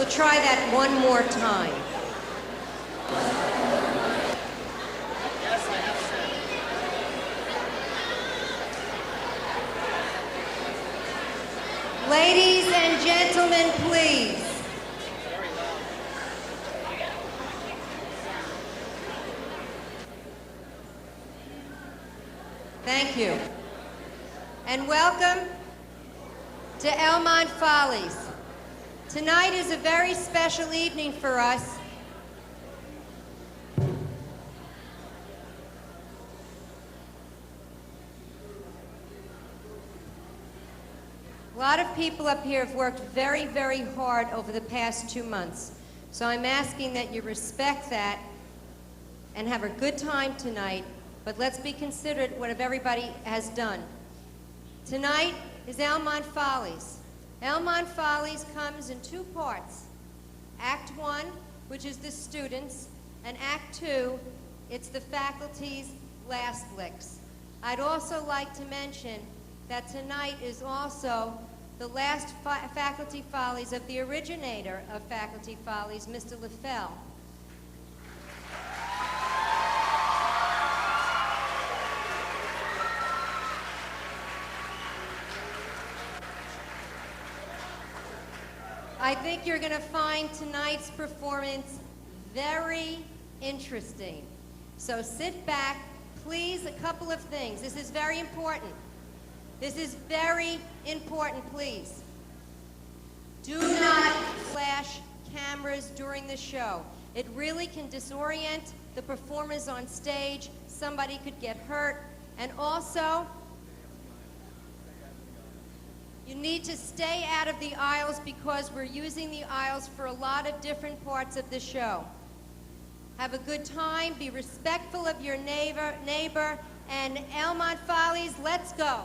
We'll try that one more time. Ladies and gentlemen, please. Thank you. And welcome to Elmont Follies. Tonight is a very special evening for us. A lot of people up here have worked very, very hard over the past 2 months. So I'm asking that you respect that and have a good time tonight, but let's be considerate what everybody has done. Tonight is Elmont Follies. Elmont Follies comes in 2 parts. Act 1, which is the students, and Act 2, it's the faculty's last licks. I'd also like to mention that tonight is also the last Faculty Follies of the originator of Faculty Follies, Mr. LaFell. I think you're going to find tonight's performance very interesting. So sit back. Please, a couple of things. This is very important. This is very important, please. Do not flash cameras during the show. It really can disorient the performers on stage. Somebody could get hurt. And also, you need to stay out of the aisles because we're using the aisles for a lot of different parts of the show. Have a good time. Be respectful of your neighbor. And Elmont Follies, let's go.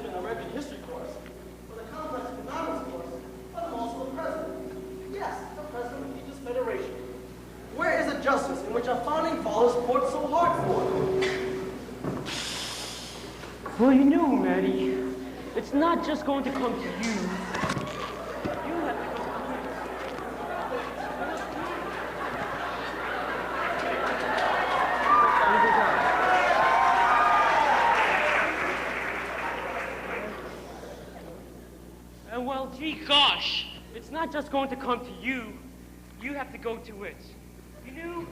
in an American history course, or the complex economics course, but I'm also the president. Yes, the president of the Teachers Federation. Where is the justice in which our founding fathers fought so hard for? Well, you know, Maddie, it's not just going to come to you. You have to go to me. And well, gee gosh, it's not just going to come to you. You have to go to it. You knew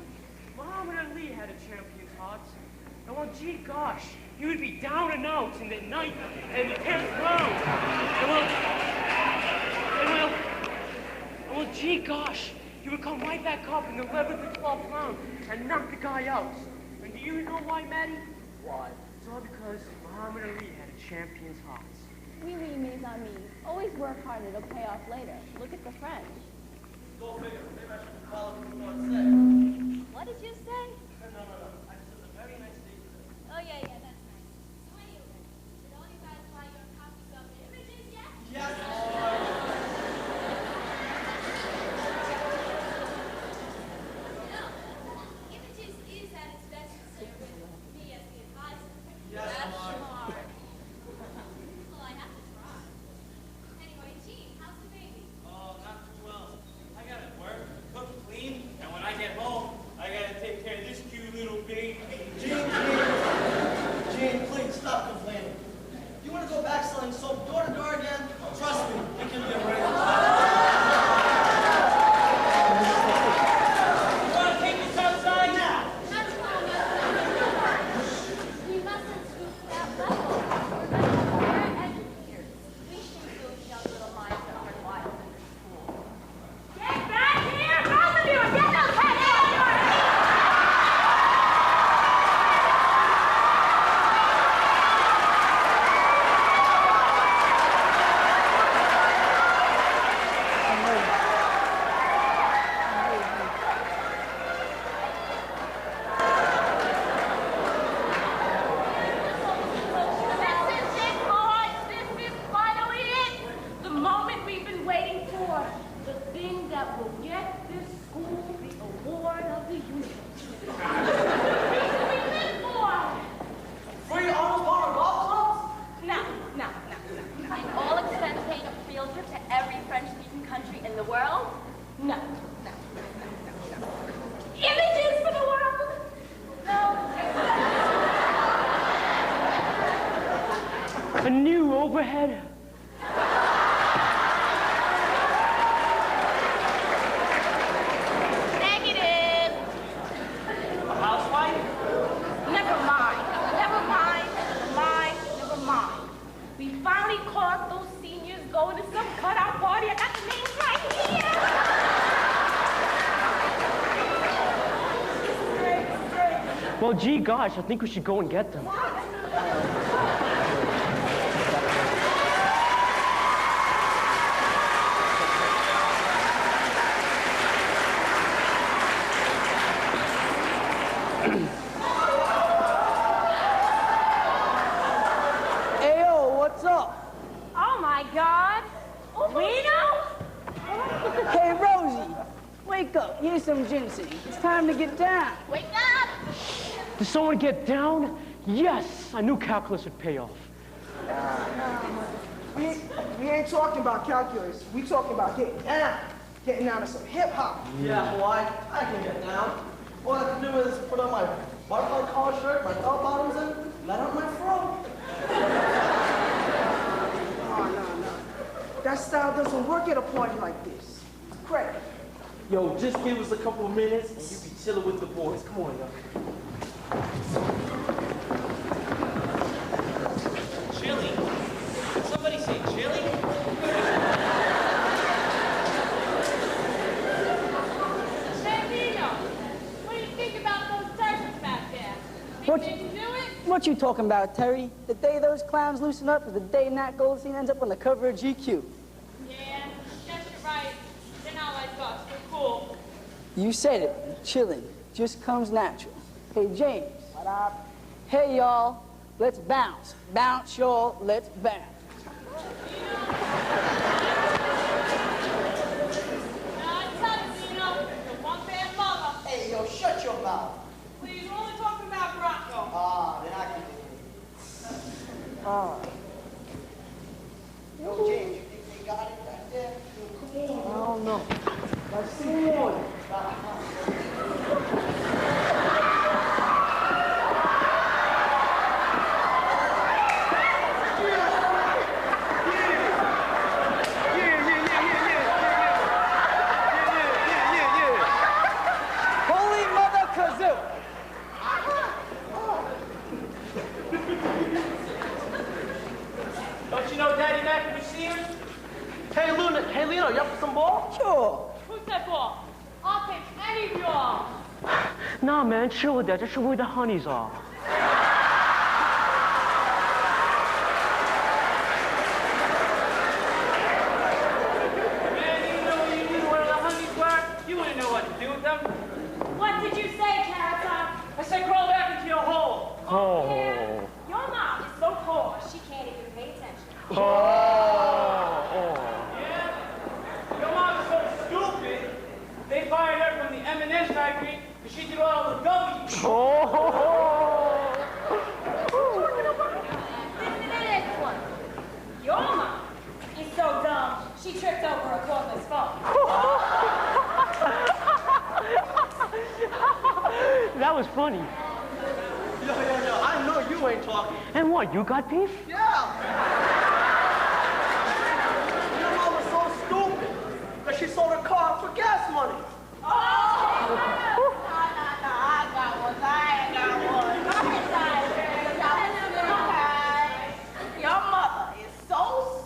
Muhammad Ali had a champion's heart. And well, gee gosh, he would be down and out in the 9th and 10th round. And well, gee gosh, he would come right back up in the 11th and 12th round and knock the guy out. And do you know why, Maddie? Why? It's all because Muhammad Ali had a champion's heart. Oui, oui, mes amis. Always work hard, it'll pay off later. Look at the French. Go figure. Maybe I should call it what I said. What did you say? No. I just had a very nice day today. Oh, yeah, that's nice. So anyway, did all you guys buy your copies of Images yet? Yes. Images is at its best this year with me as the advisor. Yes, That's Mark. smart. Well, I have to try. Anyway, Gene, how's the baby? Oh, not too well. I gotta work, cook, clean, and when I get home, I gotta take care of this cute little baby. Gene, please stop complaining. You want to go back selling soap door to door again? Trust me, it can be arranged. You wanna take this outside? Now. That's fine. We mustn't stoop to that level. We're educators. We should those young little minds that run wild in the school. Get back here, both of you! Get those heads out of your head! This is it, boys. This is finally it. The moment we've been waiting for. The thing that will get this school the award of the universe. What we've been for. Free honors bar golf clubs? No. An all-expense paid field trip to every French-speaking country in the world? No. Images for the world? No. A new overhead? Negative. A housewife? Never mind. We finally caught those seniors going to some cutout party. I got the names right here. Well, gee gosh, I think we should go and get them. Ayo, what's up? Oh my God. Reno? Hey, Rosie, wake up. Here's some ginseng. It's time to get down. Wake up. Did someone get down? Yes, I knew calculus would pay off. We ain't talking about calculus. We talking about getting down. Getting down to some hip-hop. Yeah, boy, I can get down. All I have to do is put on my butterfly collar shirt, my bell bottoms, and let out my fro. Oh, no. That style doesn't work at a party like this. Craig. Yo, just give us a couple of minutes and you be chilling with the boys. Come on, yo. Chili? Did somebody say chili? Hey, Reno. What do you think about those turkeys back there? Think they can do it? What you talking about, Terry? The day those clowns loosen up is the day Nat Goldstein ends up on the cover of GQ. Yeah, guess you're right. They're not like us. We're cool. You said it. Chilling. Just comes natural. Hey, James. What up? Hey, y'all. Let's bounce. Bounce, y'all. Let's bounce. Hey, yo, shut your mouth. Please, we're only talking about Bronco. Ah, then I can believe it. Ah. Yo, James, you think they got it back there? Yo, come on. I don't know. Let's see on. Don't you know Daddy Mac can see him? Hey, Lena, you up for some ball? Sure. Who's that ball? I'll take any of y'all. 那 man 吃我的，这是为了 honeys 啊。Man, you know you knew where the honeys were. You wouldn't know what to do with them. What did you say, Carrot Top? I said crawl back into your hole. Oh. Your mom is so poor, she can't even pay attention. Yeah? Your mom is so stupid, they fired her from the M&S factory because she did all the gummies. Listen to this one. Your mom is so dumb, she tripped over a cordless phone. That was funny. Yo, I know you ain't talking. And what, you got beef? Yeah. Your mom was so stupid that she sold a car for gas money. Oh! I got one. Your mother is so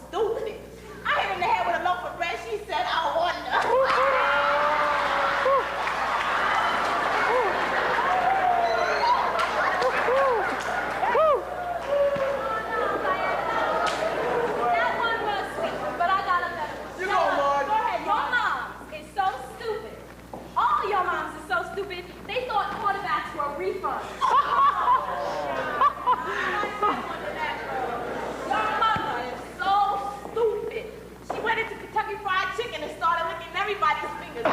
stupid. I hit her in the head with a loaf of bread. She said, I wonder. That one was sweet, but I got a better one. You go, Lord. Go ahead. Your mom is so stupid. All your moms are so stupid, they thought quarterbacks were refunds. Your mother is so stupid. She went into Kentucky Fried Chicken and started licking everybody's fingers.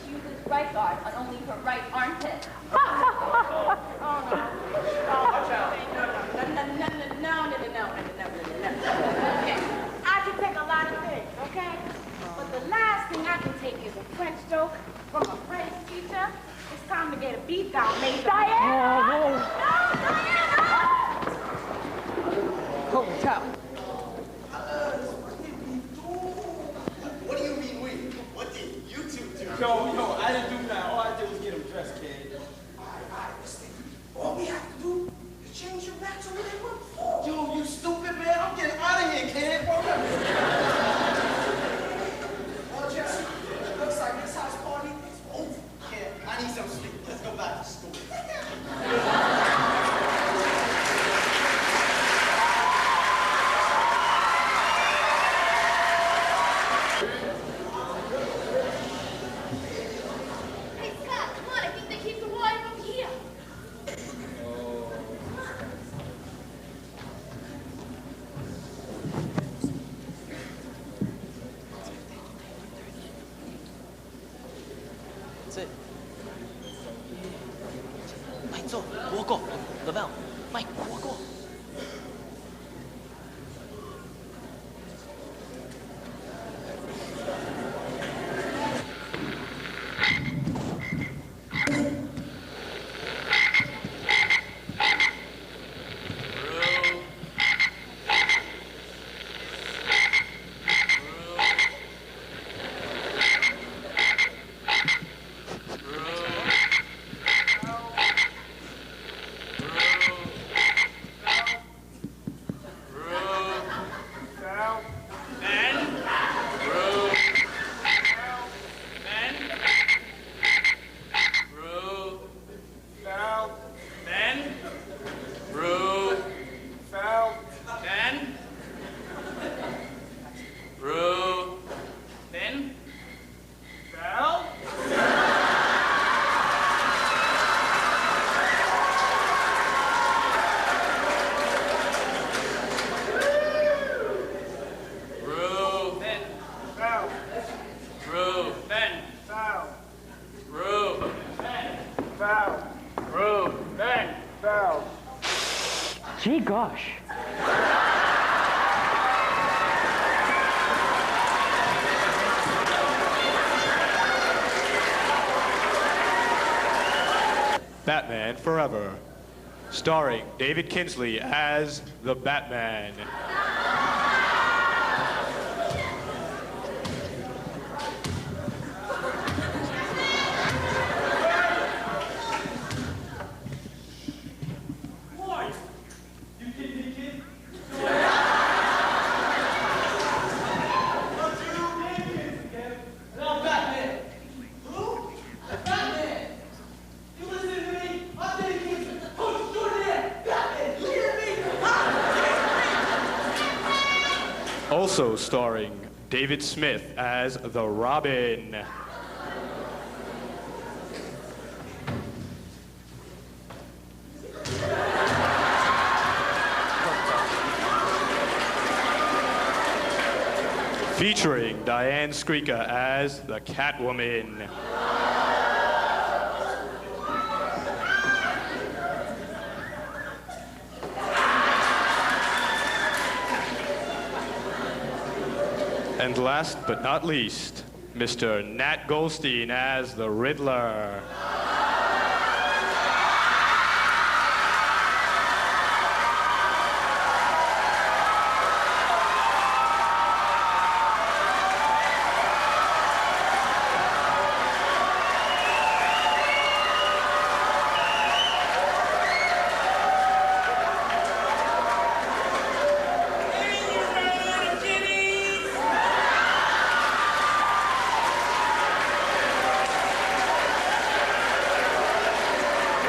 She uses right guard on only her right armpit. Oh, no. Okay. I can take a lot of things, okay? But the last thing I can take is a French joke from a French teacher. It's time to get a beat down, mate. Diane! No, Diane! Holy cow. What do you mean we? What did you two do? Yo, I didn't do that. All I did was get him dressed, kid. All we have to do is change your back to where they were before. Yo, you stupid man. I'm getting out of here, kid. Well, Jesse, it looks like this house party is over. Yeah, I need some sleep. Let's go back to school. Hey, Scott, come on. I think they keep the wire over here. That's it. Mike, so, walk off. Lavelle. Mike, walk off. Foul. Rude. Ben. Foul. Gee gosh. Batman Forever, starring David Kinsley as the Batman. Also starring David Smith as the Robin. Featuring Diane Scricca as the Catwoman. And last but not least, Mr. Nat Goldstein as the Riddler.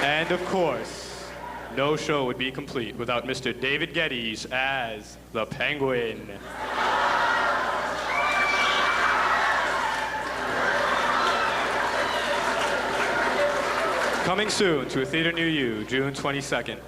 And of course, no show would be complete without Mr. David Geddes as the Penguin. Coming soon to a theater near you, June 22nd.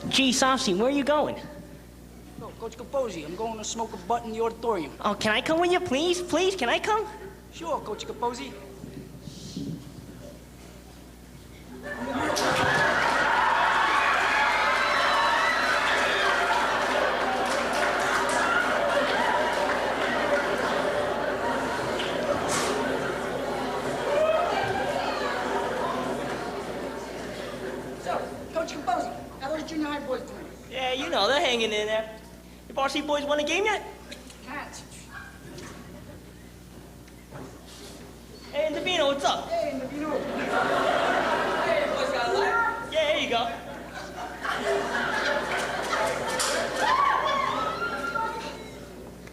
Gee, Sofsy, where are you going? No, Coach Capozzi, I'm going to smoke a butt in the auditorium. Oh, can I come with you, please? Please, can I come? Sure, Coach Capozzi. So, Coach Capozzi, how those junior high boys doing? Yeah, you know, they're hanging in there. The varsity boys won a game yet? Cats. Hey, Davino, what's up? Hey, Navino. Hey, boys got a light? Yeah, here you go.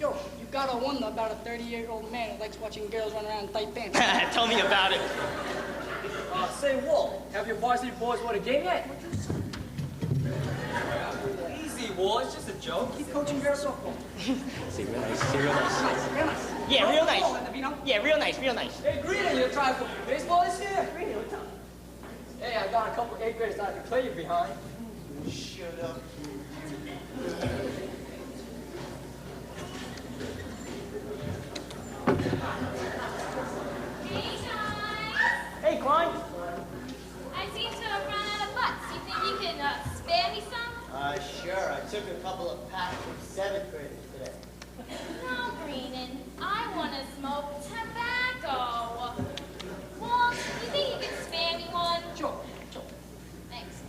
Yo, you gotta wonder about a 30-year-old man who likes watching girls run around in tight pants. Tell me about it. Say, Walt, have your varsity boys won a game yet? Easy, Walt. It's just a joke. Keep coaching girls softball. See, real nice, see, real nice. Real nice. Yeah, real nice. Oh, Navino. Yeah, real nice, real nice. Hey, Green, you trying for baseball this year? Green, what's up? Hey, I got a couple 8th graders that I can play you behind. Shut up. Hey, Klein. I seem to have run out of butts. You think you can spare me some? Sure. I took a couple of packs from 7th graders today. No, Greenan. I want to smoke tobacco. Walt, you think you can spare me one? Sure. Thanks.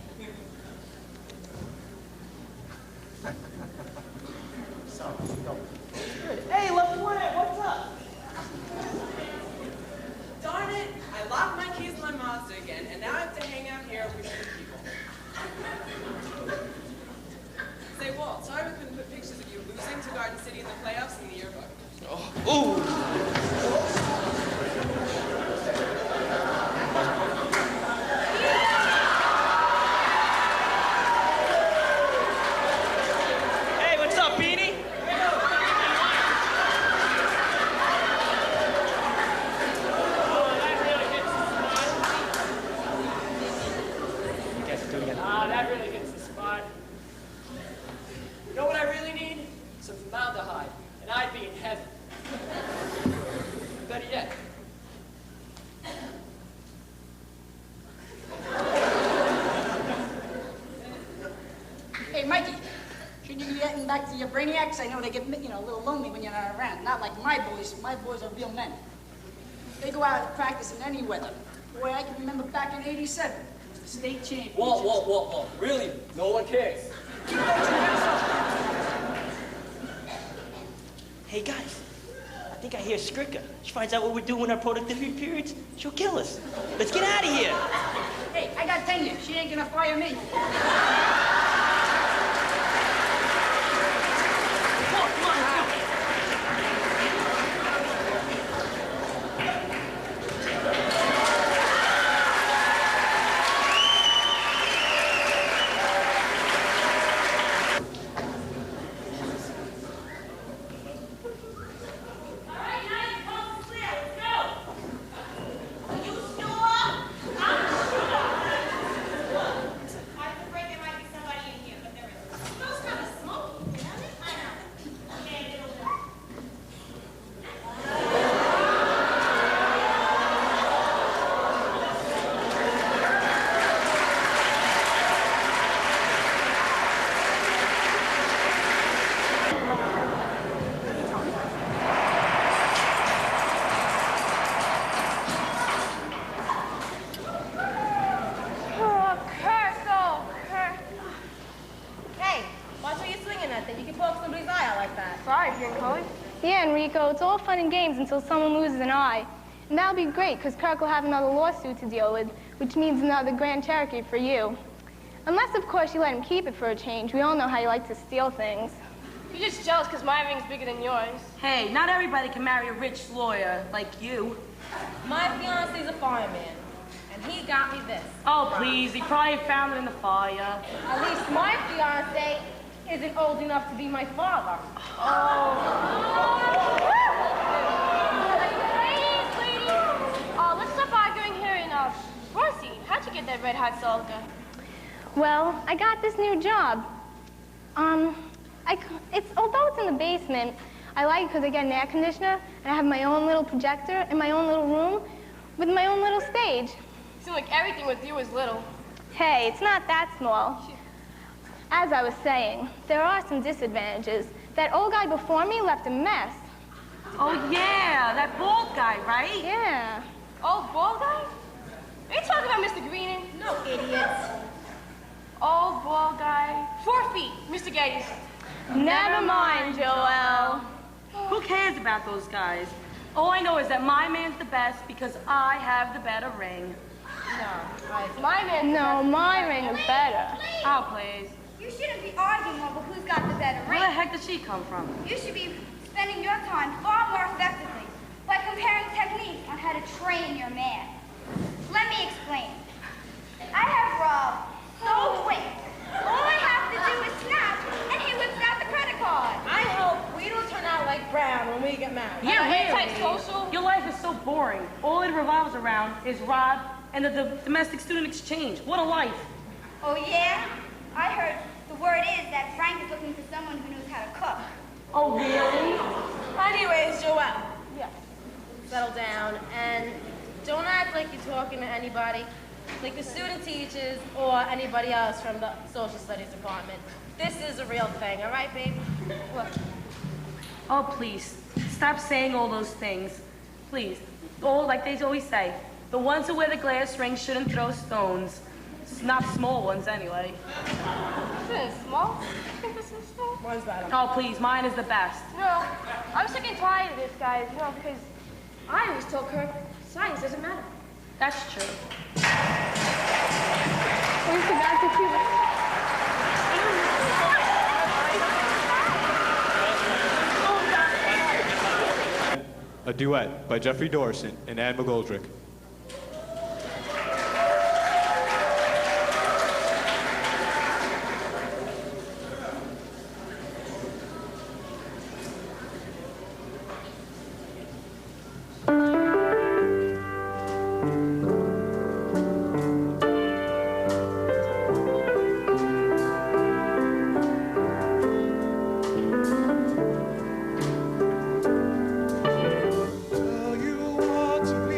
Hey, level 1, what's up? Darn it! I locked my keys in my Mazda again, and now I have to hang out here with the people. Say, Walt, sorry we couldn't put pictures of you losing to Garden City in the playoffs in the yearbook. Shouldn't you be getting back to your brainiacs? I know they get, a little lonely when you're not around. Not like my boys. My boys are real men. They go out and practice in any weather. Boy, I can remember back in '87. It was the state championship. Whoa. Really? No one cares. Hey, guys. I think I hear Scricca. She finds out what we're doing in our productivity periods, she'll kill us. Let's get out of here. Hey, I got tenure. She ain't gonna fire me. It's all fun and games until someone loses an eye. And that'll be great, because Kirk will have another lawsuit to deal with, which means another Grand Cherokee for you. Unless, of course, you let him keep it for a change. We all know how you like to steal things. You're just jealous because my ring's bigger than yours. Hey, not everybody can marry a rich lawyer like you. My fiance's a fireman, and he got me this. Oh, please, he probably found it in the fire. At least my fiance isn't old enough to be my father. Let's stop arguing here and, Marcy, how'd you get that red hot soldier? Well, I got this new job. Although it's in the basement, I like it because I get an air conditioner, and I have my own little projector in my own little room with my own little stage. Seems like everything with you is little. Hey, it's not that small. As I was saying, there are some disadvantages. That old guy before me left a mess. Oh, yeah, that bald guy, right? Yeah. Old bald guy? Are you talking about Mr. Greening? No, idiots. Old bald guy. 4 feet, Mr. Geddes. Never mind, Joel. Who cares about those guys? All I know is that my man's the best because I have the better ring. My ring is better. Oh, please. You shouldn't be arguing over who's got the better ring. Where the heck does she come from? You should be spending your time far more effectively by comparing techniques on how to train your man. Let me explain. I have Rob so quick. All I have to do is snap, and he whips out the credit card. I hope we don't turn out like Brown when we get married. Yeah, really. Your life is so boring. All it revolves around is Rob and the domestic student exchange. What a life. Oh, yeah? I heard the word is that Frank is looking for someone who knows how to cook. Oh, really? Anyways, Joelle. Yes. Settle down and don't act like you're talking to anybody, like the student teachers or anybody else from the social studies department. This is a real thing, all right, baby? Look. Oh, please. Stop saying all those things. Please. All like they always say. The ones who wear the glass rings shouldn't throw stones. Not small ones, anyway. Isn't it small? I think this is small. One's better. Oh, please. Mine is the best. No, I'm sick and tired of this, guys, because I always told Kirk science doesn't matter. That's true. We forgot to keep A duet by Jeffrey Dorson and Anne McGoldrick. Well, you want to be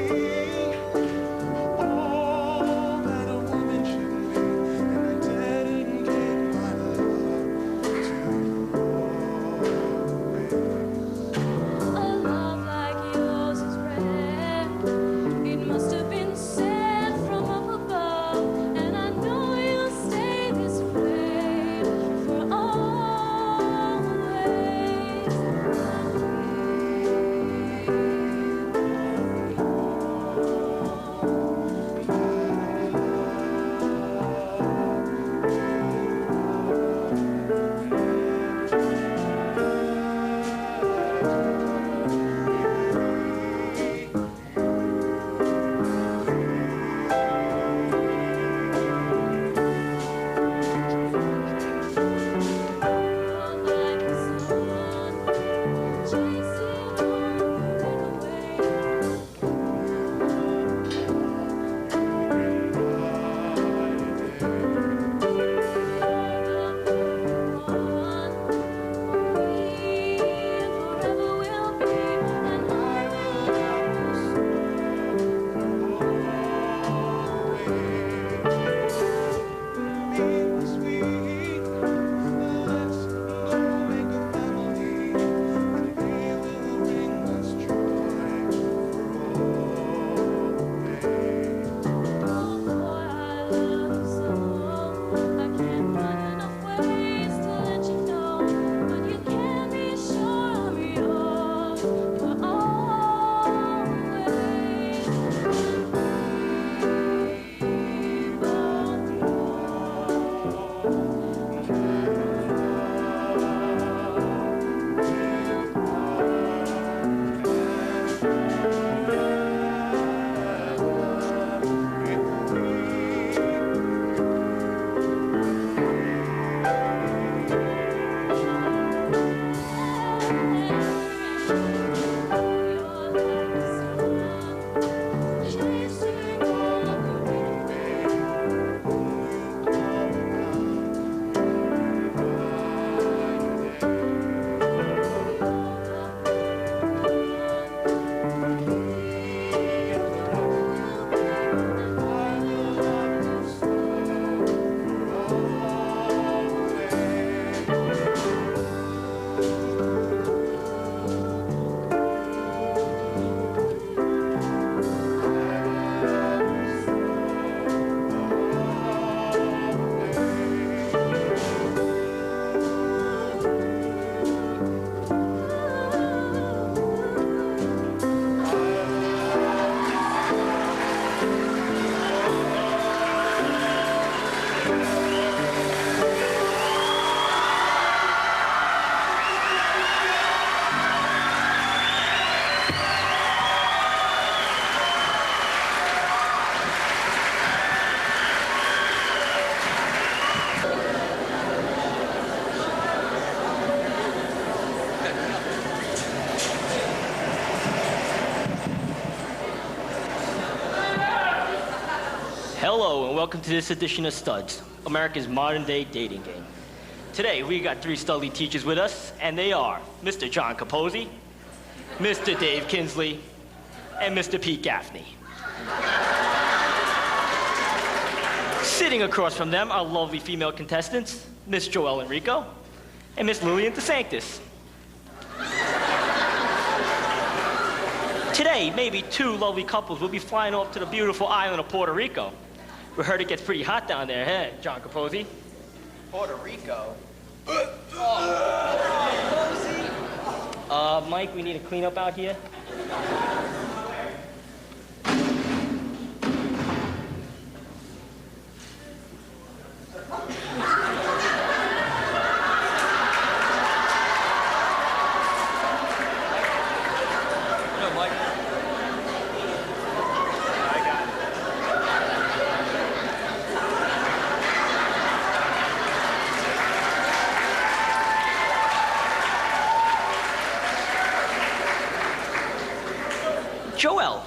Hello, and welcome to this edition of Studs, America's modern-day dating game. Today, we got 3 studly teachers with us, and they are Mr. John Capozzi, Mr. Dave Kinsley, and Mr. Pete Gaffney. Sitting across from them are lovely female contestants, Miss Joelle Enrico and Miss Lillian DeSanctis. Today, maybe 2 lovely couples will be flying off to the beautiful island of Puerto Rico. We heard it gets pretty hot down there, hey, John Capozzi? Puerto Rico? Mike, we need a cleanup out here. Joelle,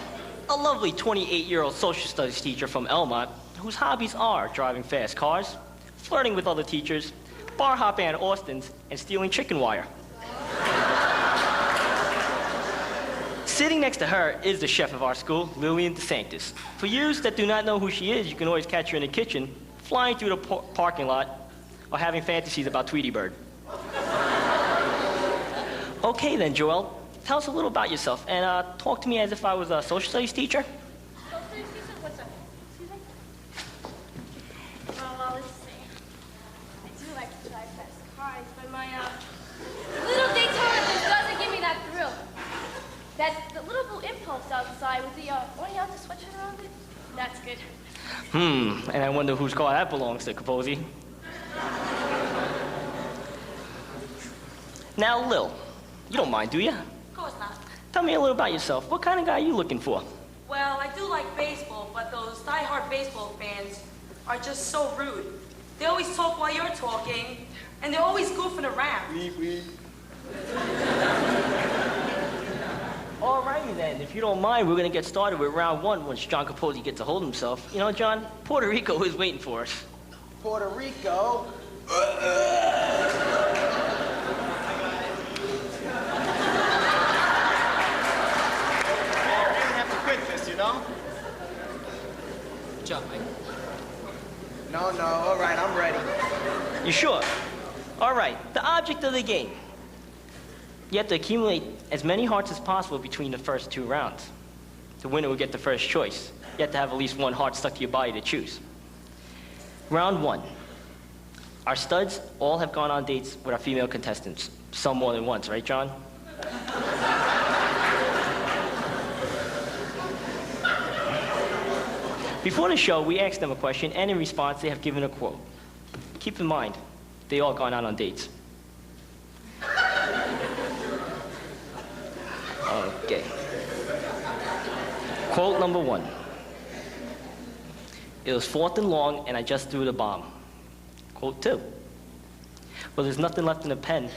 a lovely 28-year-old social studies teacher from Elmont, whose hobbies are driving fast cars, flirting with other teachers, bar hopping at Austin's, and stealing chicken wire. Sitting next to her is the chef of our school, Lillian DeSanctis. For you that do not know who she is, you can always catch her in the kitchen, flying through the parking lot, or having fantasies about Tweety Bird. Okay then, Joelle. Tell us a little about yourself, and talk to me as if I was a social studies teacher. Social studies teacher? What's up? Excuse me? Well, let's see. I do like to drive fast cars, but my little Daytona just doesn't give me that thrill. The little blue impulse outside with the orient sweatshirt around it, that's good. And I wonder whose car that belongs to, Capozzi. Now, Lil, you don't mind, do you? Of course not. Tell me a little about yourself. What kind of guy are you looking for? Well, I do like baseball, but those die-hard baseball fans are just so rude. They always talk while you're talking, and they're always goofing around. Alrighty then, if you don't mind, we're gonna get started with round 1 once John Capozzi gets a hold of himself. You know, John, Puerto Rico is waiting for us. Puerto Rico? No? Good job, Mike. No, all right, I'm ready. You sure? All right, the object of the game. You have to accumulate as many hearts as possible between the first 2 rounds. The winner will get the first choice. You have to have at least 1 heart stuck to your body to choose. Round 1. Our studs all have gone on dates with our female contestants. Some more than once, right, John? Before the show, we asked them a question, and in response, they have given a quote. Keep in mind, they all gone out on dates. Okay. Quote number 1. It was 4th and long, and I just threw the bomb. Quote 2. Well, there's nothing left in the pen,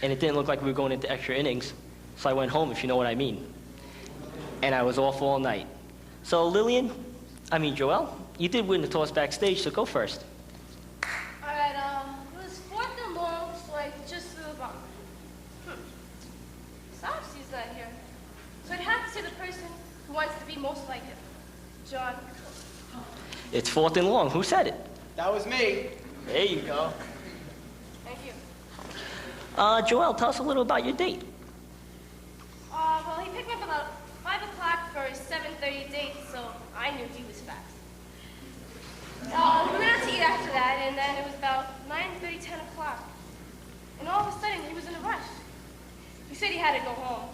and it didn't look like we were going into extra innings, so I went home, if you know what I mean. And I was off all night. So, Joelle, you did win the toss backstage, so go first. All right, it was 4th and long, so I just threw the bomb. Sopsy's not here. So I'd have to say the person who wants to be most like him. John. It's 4th and long. Who said it? That was me. There you go. Thank you. Joelle, tell us a little about your date. Well, he picked me up about 5 o'clock for his 7:30 date, so I knew he was fast. We went out to eat after that, and then it was about 9:30, 10 o'clock. And all of a sudden, he was in a rush. He said he had to go home.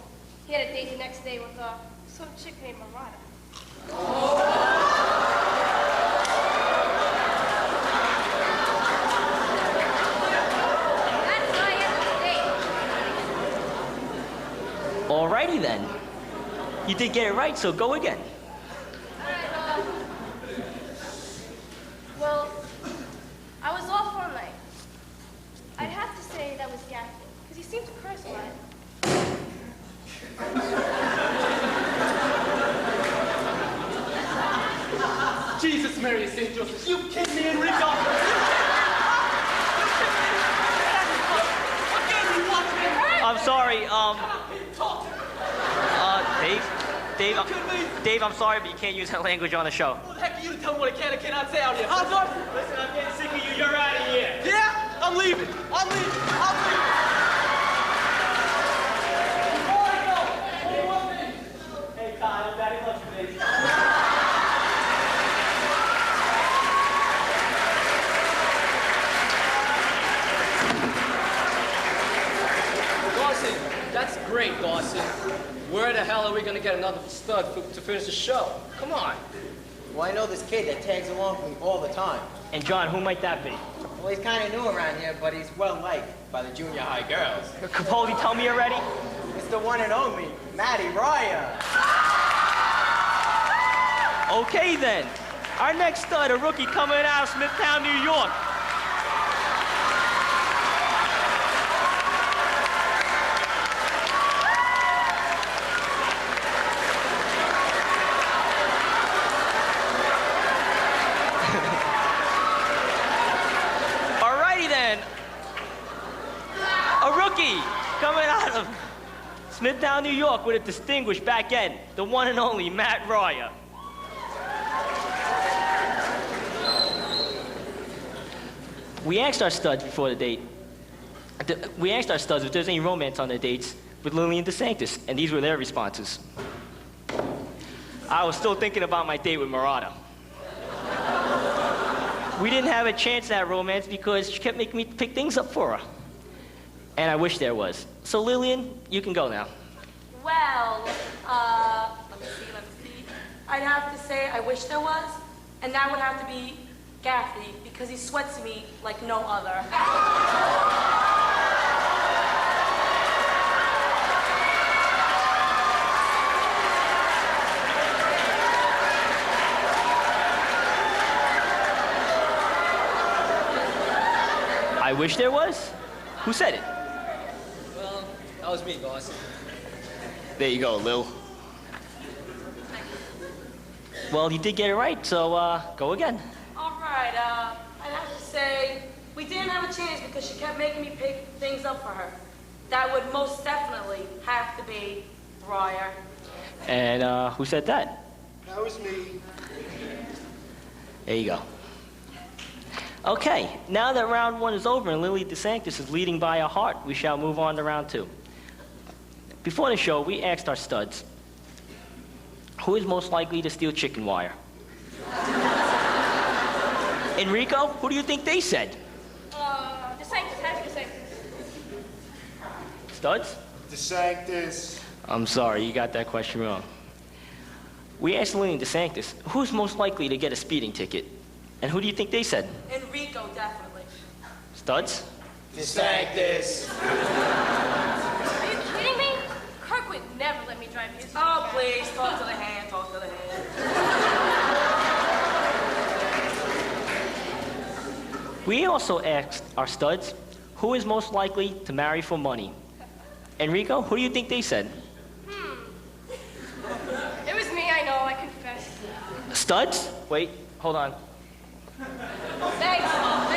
He had a date the next day with some chick named Marada. That's my end of the date. Alrighty then. You did get it right, so go again. Well, I was off all night. I'd have to say that was Gaffney, because he seemed to curse a lot. Jesus, Mary, and St. Joseph. You kidding me, Enrico? I'm sorry, Dave, I'm sorry, but you can't use that language on the show. Who the heck are you to tell me what I can and cannot say out here, huh, George? Listen, I'm getting sick of you. You're out of here. Yeah? I'm leaving. I'm leaving. I'm leaving. Before I go, only one thing. Hey, Kyle, Daddy loves you, baby. Dawson, that's great, Dawson. Where the hell are we gonna get another stud to finish the show? Come on. Well, I know this kid that tags along with me all the time. And John, who might that be? Well, he's kind of new around here, but he's well liked by the junior high girls. Capaldi, tell me already? It's the one and only Matty Raya. Okay then. Our next stud, a rookie coming out of Smithtown, New York. Coming out of Smithtown, New York with a distinguished back end, the one and only Matt Raya. We asked our studs before the date, if there's any romance on their dates with Lillian DeSanctis, and these were their responses. I was still thinking about my date with Murata. We didn't have a chance at romance because she kept making me pick things up for her. And I wish there was. So Lillian, you can go now. Well, let me see. I'd have to say I wish there was, and that would have to be Gaffney, because he sweats me like no other. I wish there was? Who said it? Well, that was me, boss. There you go, Lil. Well, you did get it right, so go again. All right, I'd have to say we didn't have a chance because she kept making me pick things up for her. That would most definitely have to be Briar. And who said that? That was me. There you go. Okay, now that round one is over and Lily DeSanctis is leading by a heart, we shall move on to round two. Before the show, we asked our studs, who is most likely to steal chicken wire? Enrico, who do you think they said? DeSanctis, have DeSanctis. Studs? DeSanctis. I'm sorry, you got that question wrong. We asked Lillian DeSanctis, who's most likely to get a speeding ticket? And who do you think they said? Enrico, definitely. Studs? DeSanctis. Are you kidding me? Kirk would never let me drive his car. Oh, please, talk to the hand, talk to the hand. We also asked our studs, who is most likely to marry for money? Enrico, who do you think they said? It was me, I know, I confess. Studs? Wait, hold on. Thanks a lot.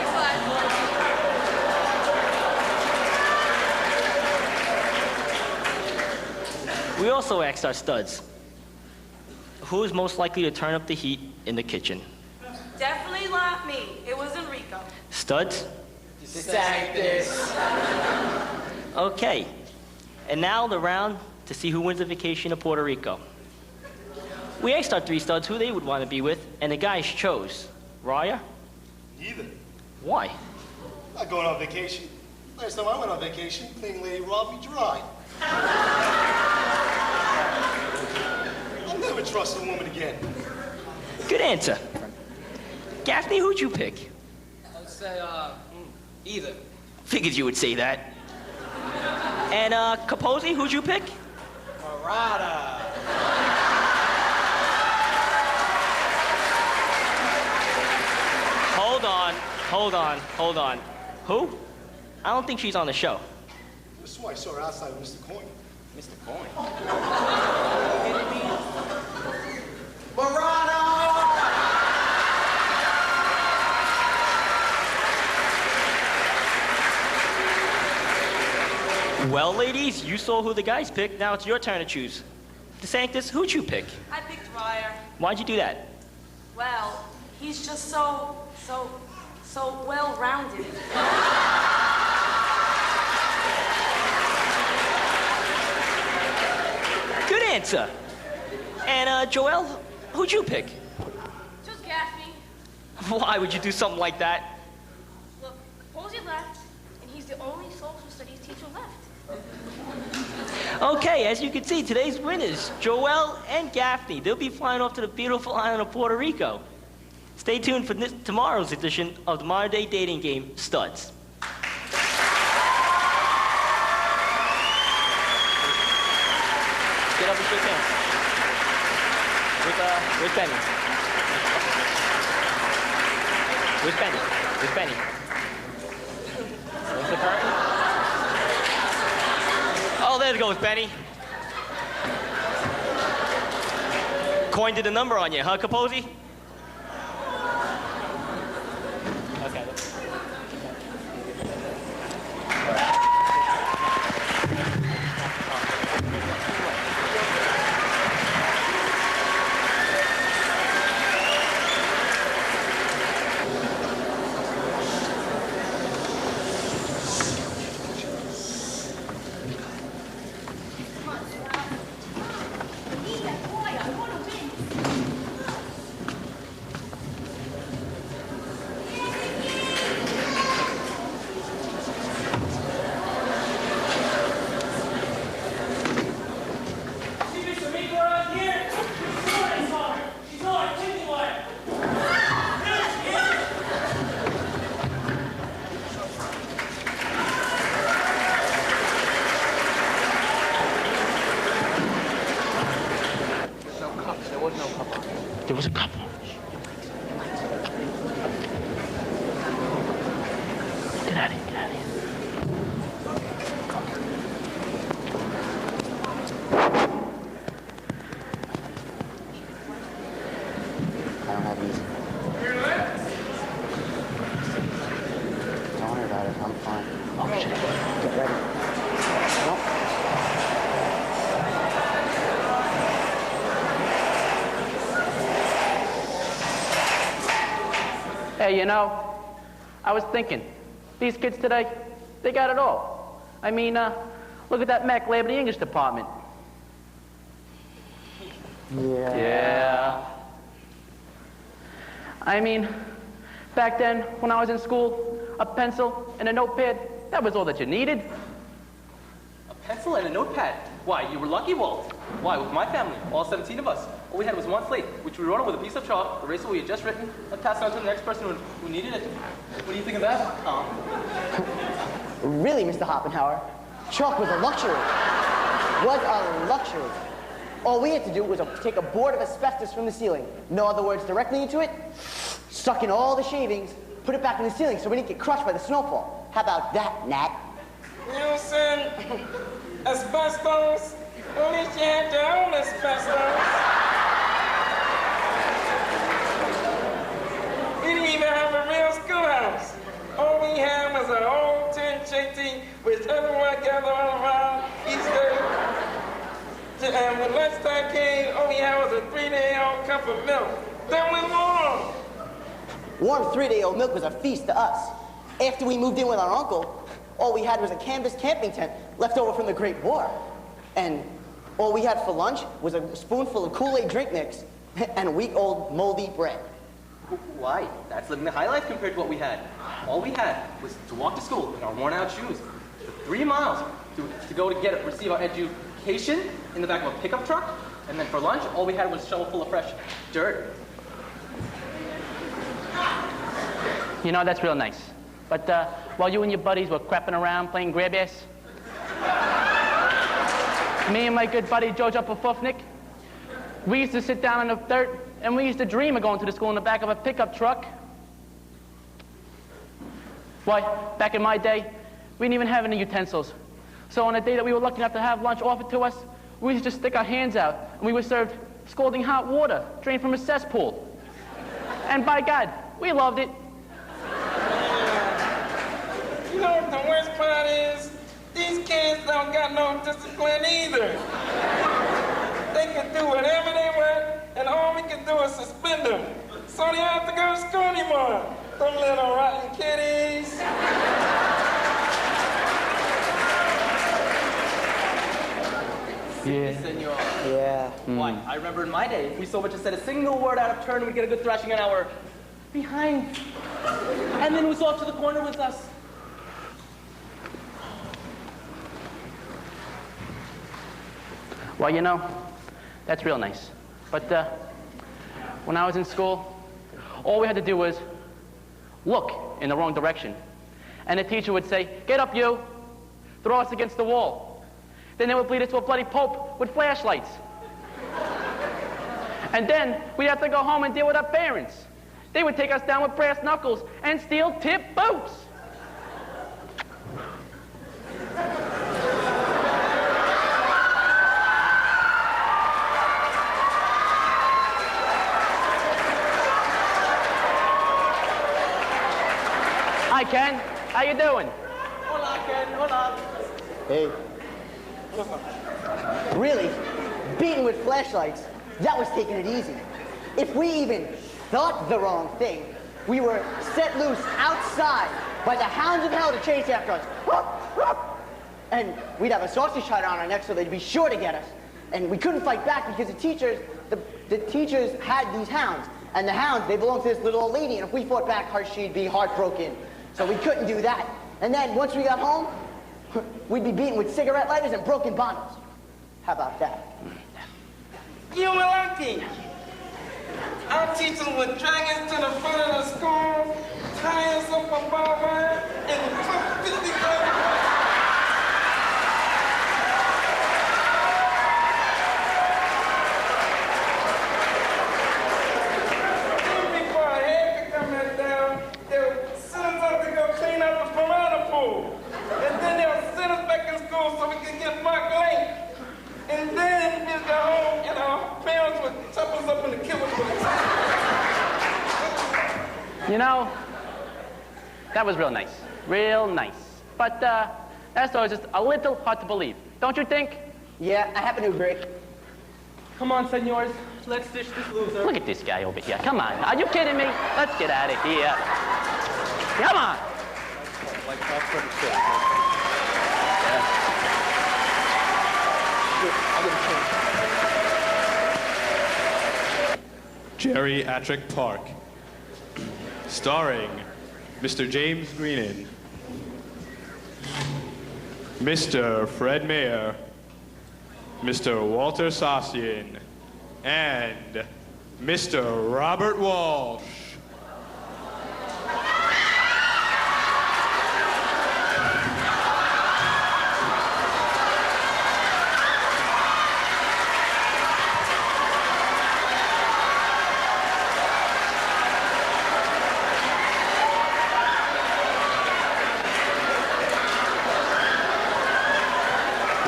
We also asked our studs, who is most likely to turn up the heat in the kitchen? Definitely not me. It was Enrico. Studs? DeSanctis. Okay, and now the round to see who wins the vacation to Puerto Rico. We asked our three studs who they would want to be with, and the guys chose Raya. Neither. Why? Not going on vacation. Last time I went on vacation, cleaning lady robbed me dry. I'll never trust a woman again. Good answer. Gaffney, who'd you pick? I'd say, either. Figured you would say that. And, Capozzi, who'd you pick? Murata. Hold on. Who? I don't think she's on the show. That's why I saw her outside with Mr. Coin. Mr. Coin. Murata! Well, ladies, you saw who the guys picked. Now it's your turn to choose. DeSantis, who'd you pick? I picked Ryer. Why'd you do that? Well, he's just so well-rounded. Good answer. And, Joel, who'd you pick? Just Gaffney. Why would you do something like that? Look, Posey left, and he's the only social studies teacher left. Okay, as you can see, today's winners, Joel and Gaffney. They'll be flying off to the beautiful island of Puerto Rico. Stay tuned for tomorrow's edition of the modern day dating game, Studs. Get up and shake hands. With Benny. With Benny. With Benny. Where's the curtain? Oh, there it goes, Benny. Coin did a number on you, huh, Capozzi? Okay. There was a couple. Get out of here, get out of here. I don't have easy. Don't worry about it, I'm fine. Oh, shit. Get ready. Nope. Hey, you know, I was thinking, these kids today, they got it all. I mean, look at that Mac lab in the English department. Yeah. I mean, back then, when I was in school, a pencil and a notepad, that was all that you needed. A pencil and a notepad? Why, you were lucky, Walt. Why, with my family, all 17 of us, all we had was one slate, which we wrote on with a piece of chalk, erased what we had just written, and passed it on to the next person who needed it. What do you think of that, Tom? Really, Mr. Hoppenhauer, chalk was a luxury. Was a luxury. All we had to do was take a board of asbestos from the ceiling, no other words directly into it, suck in all the shavings, put it back in the ceiling so we didn't get crushed by the snowfall. How about that, Nat? You said asbestos? At least you had your own asbestos. We didn't even have a real schoolhouse. All we had was an old tin JT with everyone gathered around Easter. And when lunchtime came, all we had was a 3-day-old cup of milk. Then we warm. Warm 3-day-old milk was a feast to us. After we moved in with our uncle, all we had was a canvas camping tent left over from the Great War. And all we had for lunch was a spoonful of Kool-Aid drink mix and a week-old moldy bread. Why? That's living the high life compared to what we had. All we had was to walk to school in our worn-out shoes for 3 miles to go to receive our education in the back of a pickup truck, and then for lunch, all we had was a shovel full of fresh dirt. You know, that's real nice. But while you and your buddies were crapping around playing grab ass, me and my good buddy Jojo Pofufnik, we used to sit down in the dirt and we used to dream of going to the school in the back of a pickup truck. Why, back in my day, we didn't even have any utensils. So on a day that we were lucky enough to have lunch offered to us, we used to just stick our hands out and we were served scalding hot water drained from a cesspool. And by God, we loved it. You know what the worst part is? These kids don't got no discipline either. They can do whatever they want, and all we can do is suspend them. So they don't have to go to school anymore. Them little rotten kitties. Senor. Yeah. Why, I remember in my day, if we so much as said a single word out of turn, we'd get a good thrashing on our behind. And then it was off to the corner with us. Well, you know, that's real nice. But when I was in school, all we had to do was look in the wrong direction. And the teacher would say, "Get up, you." Throw us against the wall. Then they would lead us to a bloody pope with flashlights. And then we'd have to go home and deal with our parents. They would take us down with brass knuckles and steel tip boots. Hi, Ken. How you doing? Hola, Ken. Hola. Hey. Really, beaten with flashlights, that was taking it easy. If we even thought the wrong thing, we were set loose outside by the hounds of hell to chase after us. And we'd have a sausage hider on our necks so they'd be sure to get us. And we couldn't fight back because the teachers had these hounds. And the hounds, they belonged to this little old lady, and if we fought back, she'd be heartbroken. So we couldn't do that. And then once we got home, we'd be beaten with cigarette lighters and broken bottles. How about that? You were lucky. Our teachers would drag us to the front of the school, tie us up a bar wire, and put 50 before our head could come back down, they would send us up to go clean up the piranha pool. And then they would send us back in school so we could get marked late. And then we'd go home and our parents would chop us up and kill us with a You know, that was real nice. Real nice. But that's always just a little hard to believe. Don't you think? Yeah, I happen to agree. Come on, senors. Let's dish this loser. Look at this guy over here. Come on. Are you kidding me? Let's get out of here. Come on. Geriatric Park, starring Mr. James Greenan, Mr. Fred Mayer, Mr. Walter Saucian, and Mr. Robert Walsh.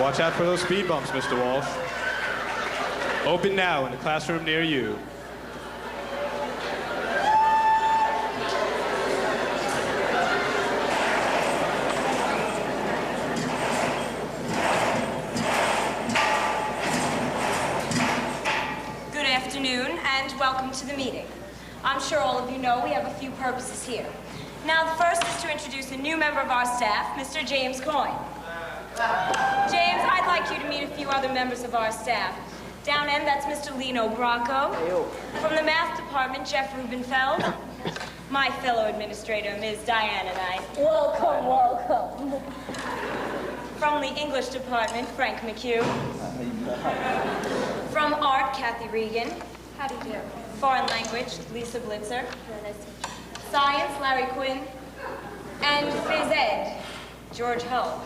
Watch out for those speed bumps, Mr. Walsh. Open now in the classroom near you. Good afternoon and welcome to the meeting. I'm sure all of you know we have a few purposes here. Now, the first is to introduce a new member of our staff, Mr. James Coyne. James, I'd like you to meet a few other members of our staff. Down end, that's Mr. Lino Bracco. From the math department, Jeff Rubenfeld. My fellow administrator, Ms. Diane and I. Welcome, welcome. From the English department, Frank McHugh. From art, Kathy Regan. How do you do? Foreign language, Lisa Blitzer. Science, Larry Quinn. And phys ed, George Hull.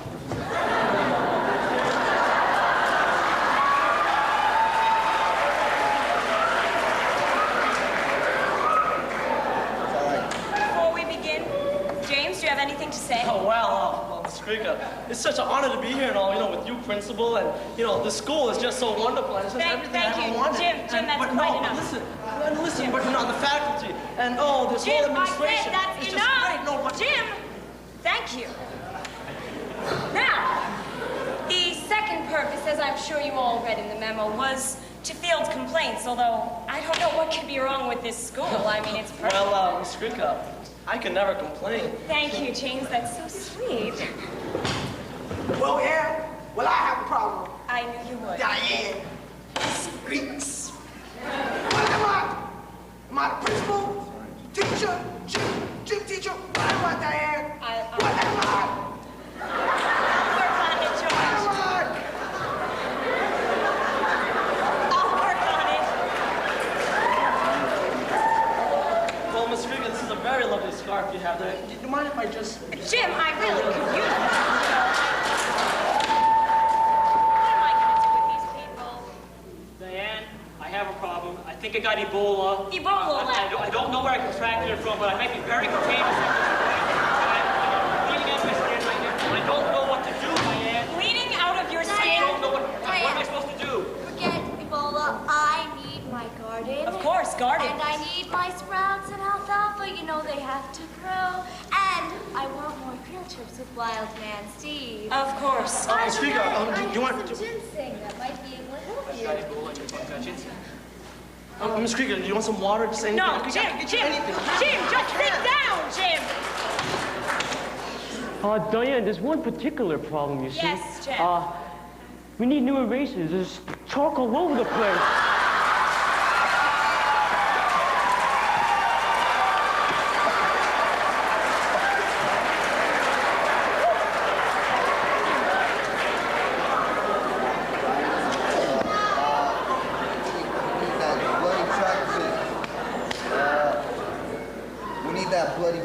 Before we begin, James, do you have anything to say? Oh, well, Scricca, it's such an honor to be here and all, with you, Principal, and, the school is just so wonderful, and it's just everything I ever wanted. Jim, that's quite enough. Listen, but the faculty, and this whole Jim, administration. I said that's it's enough. Just great. No, but... Jim, thank you. Now, the sure you all read in the memo, was to field complaints, although I don't know what could be wrong with this school. I mean, it's perfect. Well, Miss Scricca, I can never complain. Thank you, James. That's so sweet. Well, yeah. Well, I have a problem. I knew you would. Diane Scricks. What am I? Am I the principal? Teacher? Gym teacher? What am I, Diane? What am I? Work on it, George. What am I? I'll work on it. Well, Miss Scricka, this is a very lovely scarf you have there. Do you mind if I just... Jim, I really could use that. I have a problem. I think I got Ebola. Ebola? I don't know where I contracted it from, but I might be very contagious. Bleeding out my skin right now. I don't know what to do, Diane. Bleeding out of your skin? I don't know what am I supposed to do? Forget Ebola. I need my garden. Of course, garden. And I need my sprouts and alfalfa. You know they have to grow. And I want more field trips with Wild Man Steve. Of course. Miss Scricka, do you want... some ginseng that might be able to help you. Miss Scricka, do you want some water? Just anything? No, Jim, just sit down, Jim. Diane, there's one particular problem, you see. Yes, Jim. We need new erasers. There's chalk all over the place.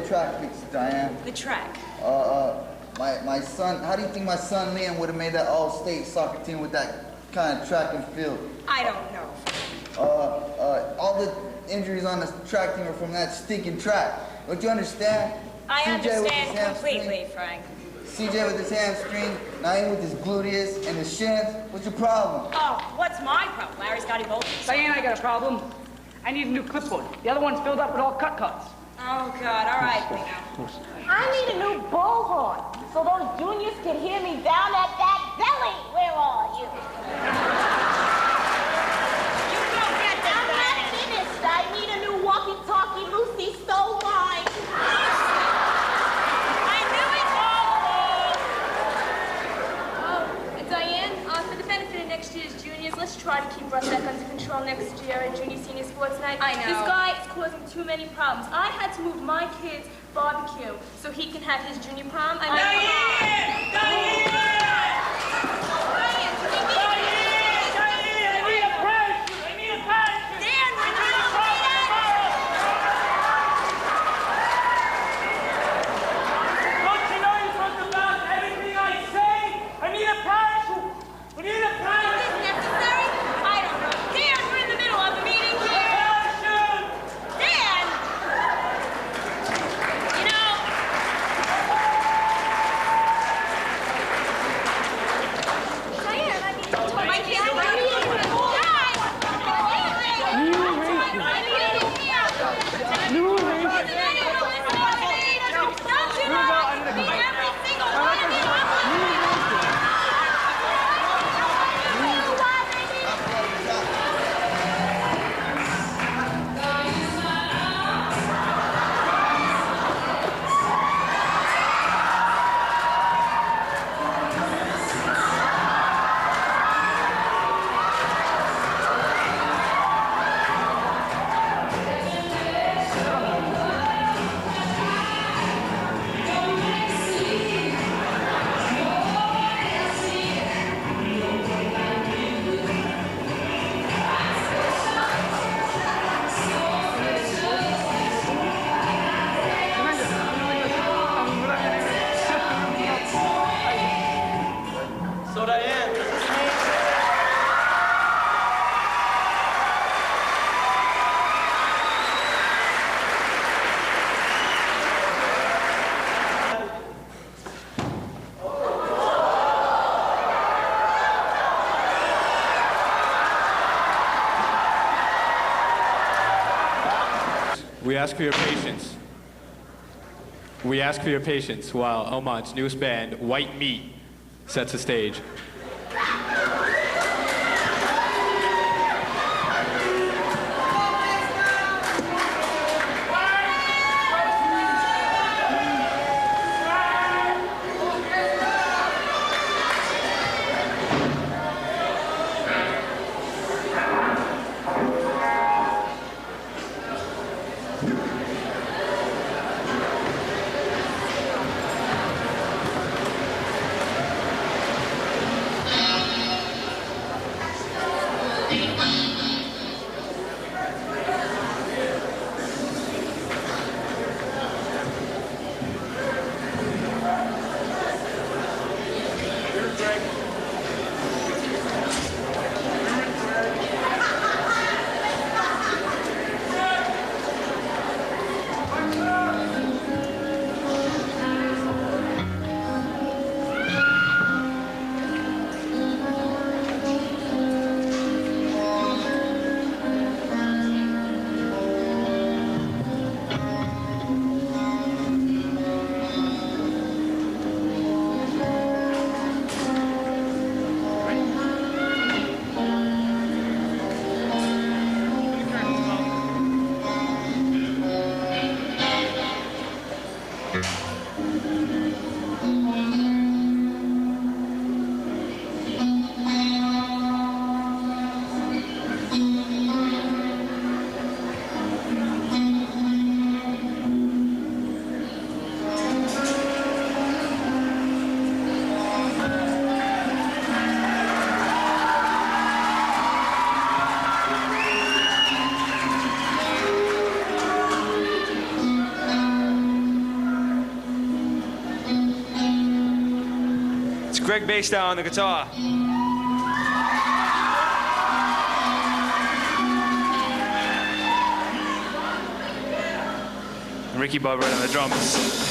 Track fix, Diane. The track. My son, how do you think my son Liam would have made that all-state soccer team with that kind of track and field? I don't know. All the injuries on the track team are from that stinking track. Don't you understand? I CJ understand completely, Frank. CJ with his hamstring, Naeem with his gluteus and his shins. What's your problem? Oh, what's my problem? Larry's got Ebola. Diane, I got a problem. I need a new clipboard. The other one's filled up with all cuts. Oh, God. All right, Leo. I need a new bullhorn so those juniors can hear me down at that belly. Where are you? You don't get this, I'm not finished. I need a new walkie-talkie. Lucy stole mine. I knew it all along. Diane, for the benefit of next year's juniors, let's try to keep Russ back under control next year at junior senior sports night. I know. This guy is causing too many problems. I had to move my kid's barbecue so he can have his junior prom. We ask for your patience. We ask for your patience while Elmont's newest band, White Meat, sets the stage. It's Greg Bastow on the guitar. And Ricky Barber on the drums.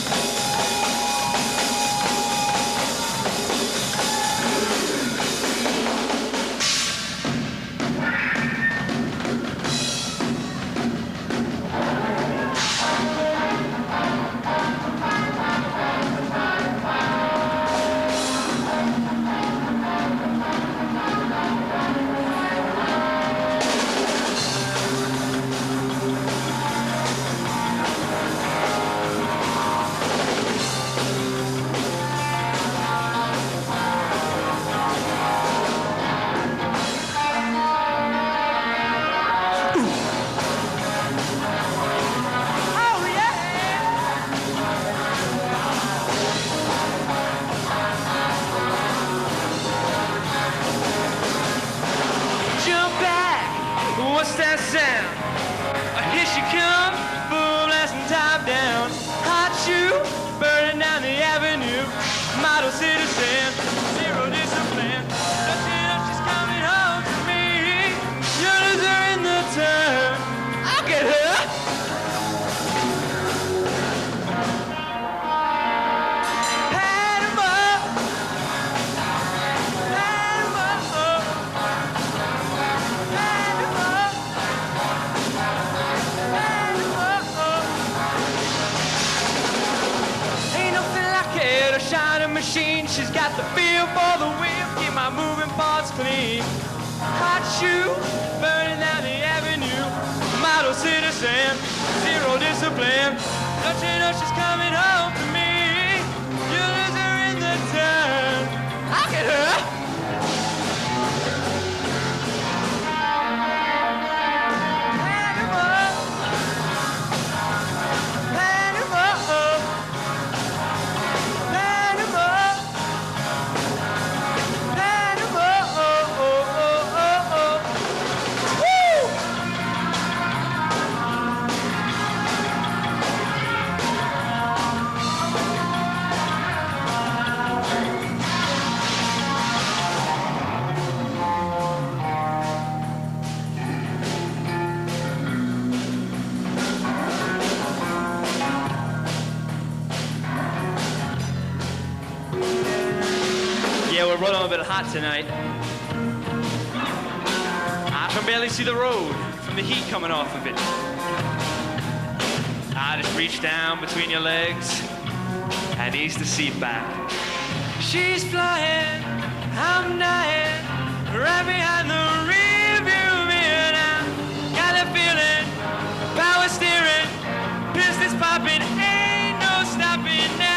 She's got the feel for the wheel, keep my moving parts clean. Hot shoe, burning down the avenue. Model citizen, zero discipline. Don't you know she's coming home to me? You lose her in the turn. I'll get her. We're running a bit hot tonight. I can barely see the road from the heat coming off of it. I just reach down between your legs and ease the seat back. She's flying, I'm dying, right behind the rearview mirror now. Got a feeling, power steering, business popping, ain't no stopping now.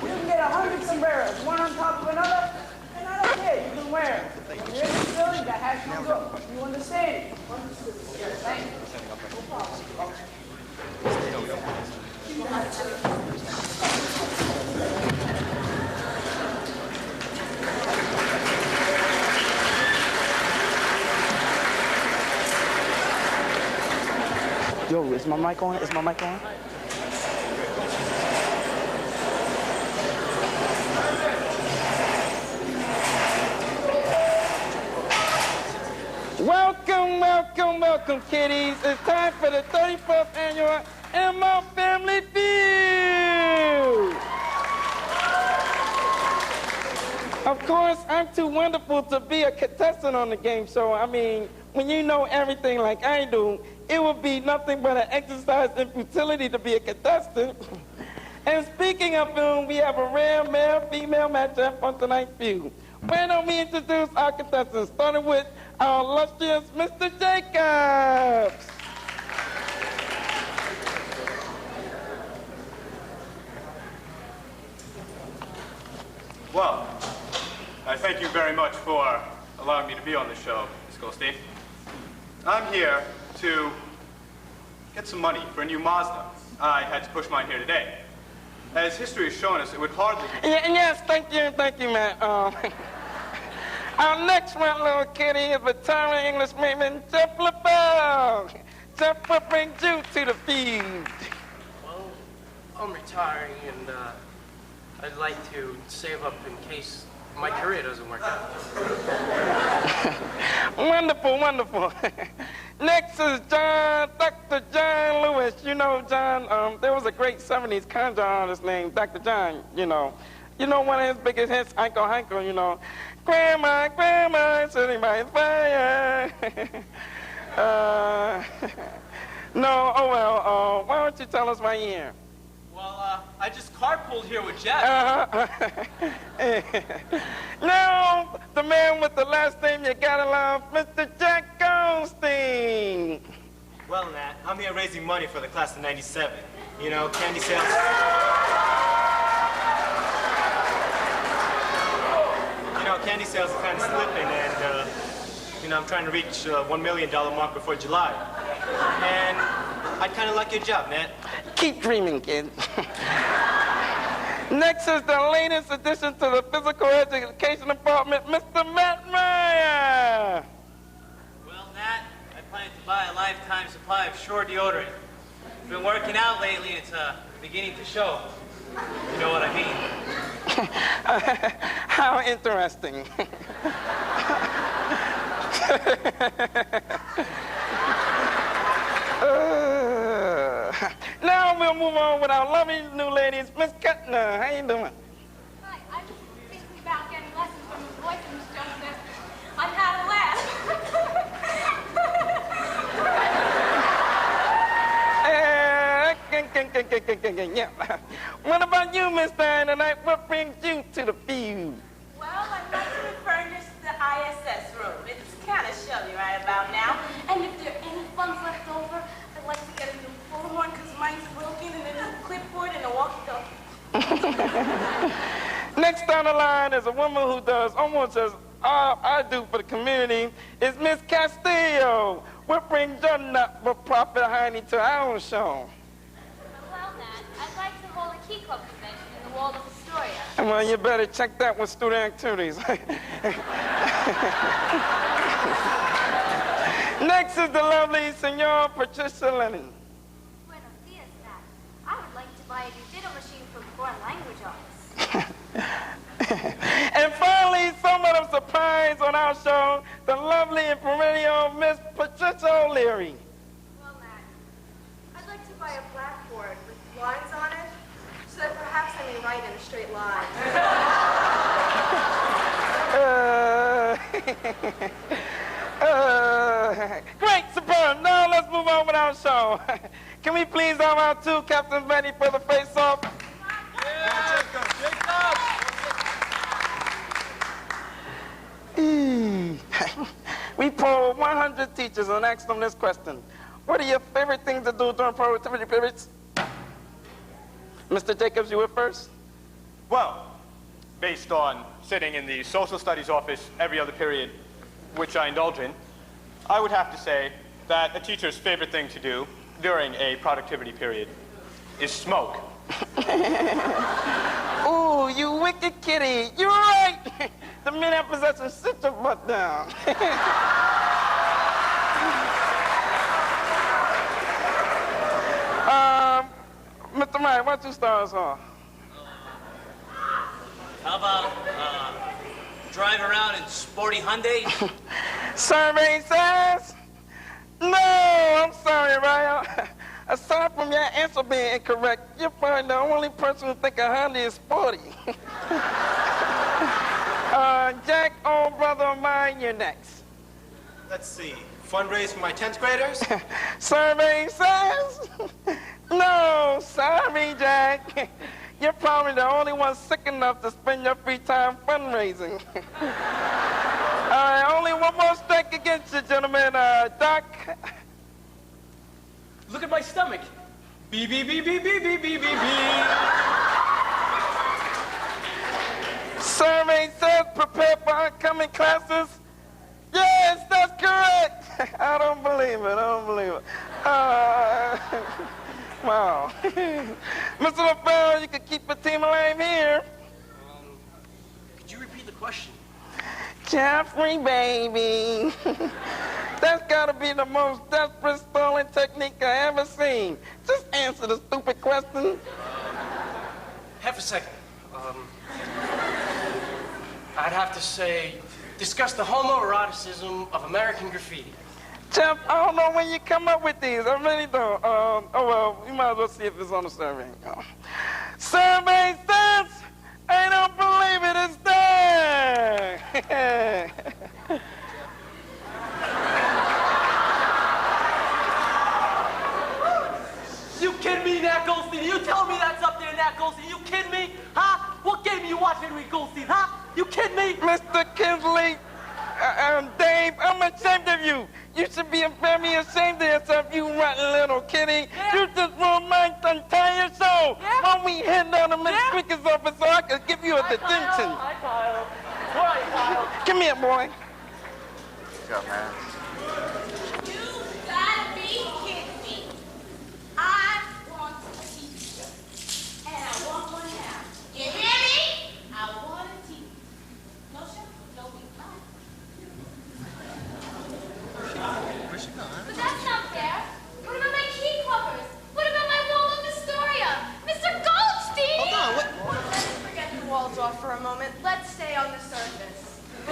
You can get 100 sombreros, one on top of another, and I don't care. Yeah, you can wear it. When you're in this building, that has no go. You understand? Understood. Yes, thank you. No problem. Yo, is my mic on? Is my mic on? Welcome, welcome, welcome, kiddies. It's time for the 34th annual Elmont Family Feud. Of course, I'm too wonderful to be a contestant on the game show. I mean, when you know everything like I do, it would be nothing but an exercise in futility to be a contestant. And speaking of film, we have a rare male-female matchup on tonight's feud. Why don't we introduce our contestants, starting with our illustrious Mr. Jacobs. Well, I thank you very much for allowing me to be on the show, Ms. Goldstein. I'm here to get some money for a new Mazda. I had to push mine here today. As history has shown us, it would hardly be... Yes, thank you, Matt. Our next one, little kitty, is retiring English maiden, Jeff LaBelle. Jeff will bring you to the feud. Well, I'm retiring, and I'd like to save up in case my career doesn't work out. Wonderful, wonderful. Next is Dr. John Lewis. You know, John, there was a great 70s conjure artist named Dr. John, you know. You know one of his biggest hits, Hanko Hanko, you know. Grandma, sitting by his fire. No, oh well, why don't you tell us why you're here? Well, I just carpooled here with Jeff. Now, the man with the last name you gotta love, Mr. Jack Goldstein. Well, Nat, I'm here raising money for the class of '97. You know, candy sales. You know, candy sales are kind of slipping, and you know, I'm trying to reach $1 million mark before July. And I'd kind of like your job, Nat. Keep dreaming, kid. Next is the latest addition to the physical education department, Mr. Matt Meyer. Well, Nat, I plan to buy a lifetime supply of Shore deodorant. I've been working out lately, and it's beginning to show. You know what I mean? How interesting. Now we'll move on with our lovely new ladies, Miss Kettner. How you doing? Hi, I'm just thinking about getting lessons from the boys, Miss Joseph. On how to laugh. Yeah. What about you, Miss Diane, tonight? What brings you to the field? Well, I'd like to furnish the ISS room. It's kind of chilly right about now. And if there are any funds left over, I'd like to get a new bullhorn because mine's broken, and a new clipboard and a walkie-talkie. Next on the line is a woman who does almost as I do for the community. Is Miss Castillo. What brings your not-for-profit honey to our show? Well, Nat, I'd like to hold a key club convention in the Waldorf Astoria. Well, you better check that with student activities. Next is the lovely Senor Patricia Lennon. Buenos dias, Nat. I would like to buy a new ditto machine for the foreign language office. And finally, someone of surprise on our show, the lovely and perennial Miss Patricia O'Leary. Well, Nat, I'd like to buy a blackboard with lines on it so that perhaps I may write in a straight line. Great, superb. Now let's move on with our show. Can we please have our two captains ready for the face-off? We polled 100 teachers and asked them this question. What are your favorite things to do during productivity periods? Mr. Jacobs, you were first. Well, based on sitting in the social studies office every other period, which I indulge in, I would have to say that a teacher's favorite thing to do during a productivity period is smoke. Ooh, you wicked kitty. You're right. The minute possession, sit your butt down. Mr. Mike, why don't you start us off? How about drive around in sporty Hyundais? Survey says, no, I'm sorry, Ryan. Aside from your answer being incorrect, you're probably the only person who think a Honda is sporty. Jack, old brother of mine, you're next. Let's see. Fundraise for my 10th graders? Survey says, no, sorry, Jack. You're probably the only one sick enough to spend your free time fundraising. All right, only one more strike against you, gentlemen. Doc. Look at my stomach. B, B, B, B, B, B, B, B, B. Survey says prepare for upcoming classes. Yes, that's correct. I don't believe it. Wow. Mr. LaFell, you can keep the team alive here. Could you repeat the question? Jeffrey, baby. That's gotta be the most desperate stalling technique I ever seen. Just answer the stupid question. Half a second. I'd have to say, discuss the homoeroticism of American graffiti. Jeff, I don't know when you come up with these. I really don't. Oh, well, you might as well see if it's on the survey. Survey says, I don't believe it, it's there. You kidding me, Nat Goldstein? You tell me that's up there, Nat Goldstein? You kidding me? Huh? What game are you watching with Goldstein, huh? You kidding me? Mr. Kinsley, Dave, I'm ashamed of you. You should be very ashamed of yourself, you rotten little kitty. Yeah. You just ruined my entire show. Yeah. When we head down to Miss Scricca's office so I could give you a detention. Hi, Kyle. Right, Kyle. Come here, boy. What's up, man? You gotta be kidding me. I want a teacher. And I want one now. You hear me? I want a teacher. No sugar, no wheat. Where's she going? But that's not fair. What about my key covers? What about my wall of Astoria? Mr. Goldstein! Hold on, what? Let's forget the walls off for a moment. Let's stay on the surface. I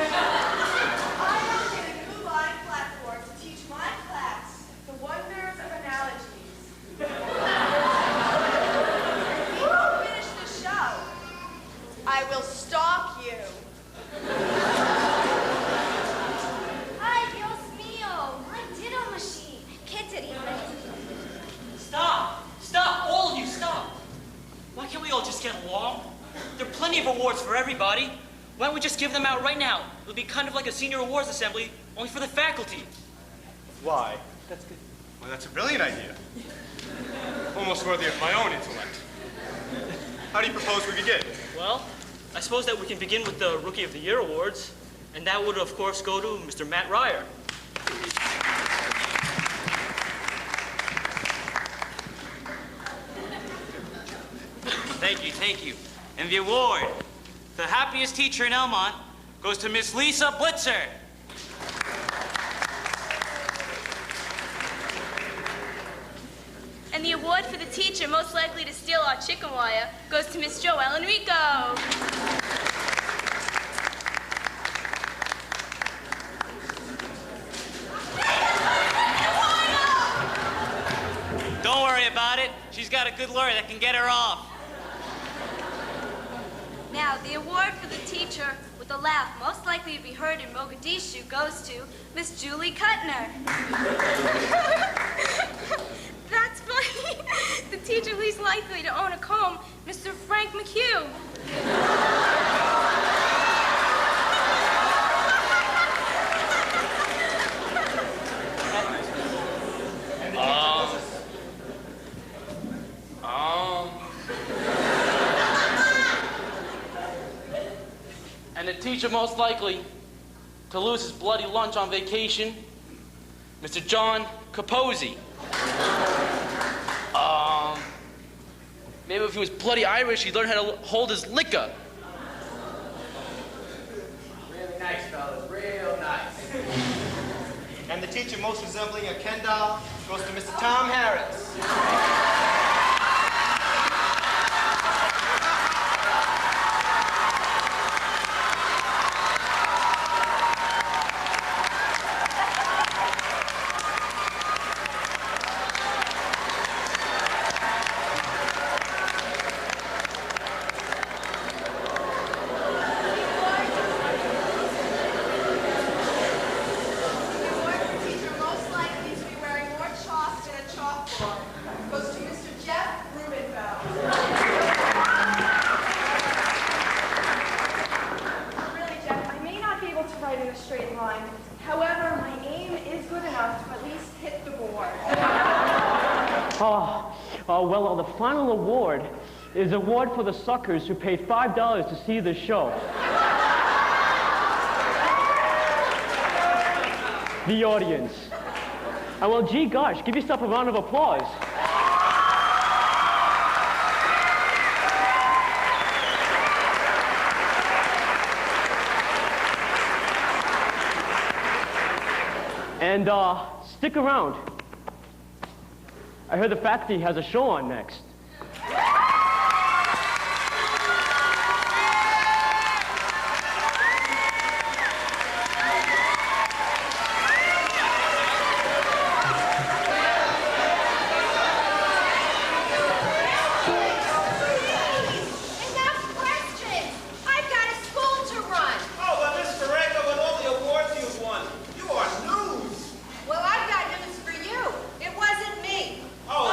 am given a new line platform to teach my class the wonders of analogies. If you don't finish the show, I will stalk you. Ay, Dios mío. My ditto machine. Qué terrible. Stop! Stop! All of you, stop! Why can't we all just get along? There are plenty of awards for everybody. Why don't we just give them out right now? It'll be kind of like a senior awards assembly, only for the faculty. Why? That's good. Well, that's a brilliant idea. Almost worthy of my own intellect. How do you propose we begin? Well, I suppose that we can begin with the Rookie of the Year awards, and that would, of course, go to Mr. Matt Ryer. Thank you. And the award, the happiest teacher in Elmont, goes to Miss Lisa Blitzer. And the award for the teacher most likely to steal our chicken wire goes to Miss Joelle Enrico. Don't worry about it. She's got a good lawyer that can get her off. Now, the award for the teacher with a laugh most likely to be heard in Mogadishu goes to Miss Julie Kuttner. That's funny. The teacher least likely to own a comb, Mr. Frank McHugh. teacher most likely to lose his bloody lunch on vacation, Mr. John Capozzi. Maybe if he was bloody Irish, he'd learn how to hold his liquor. Really nice, fellas, real nice. And the teacher most resembling a Ken doll goes to Mr. Tom Harris. Well, the final award is award for the suckers who paid $5 to see the show. The audience. Well, gee gosh, give yourself a round of applause. And stick around. I heard the faculty has a show on next. Well, I've got news for you. It wasn't me. Oh,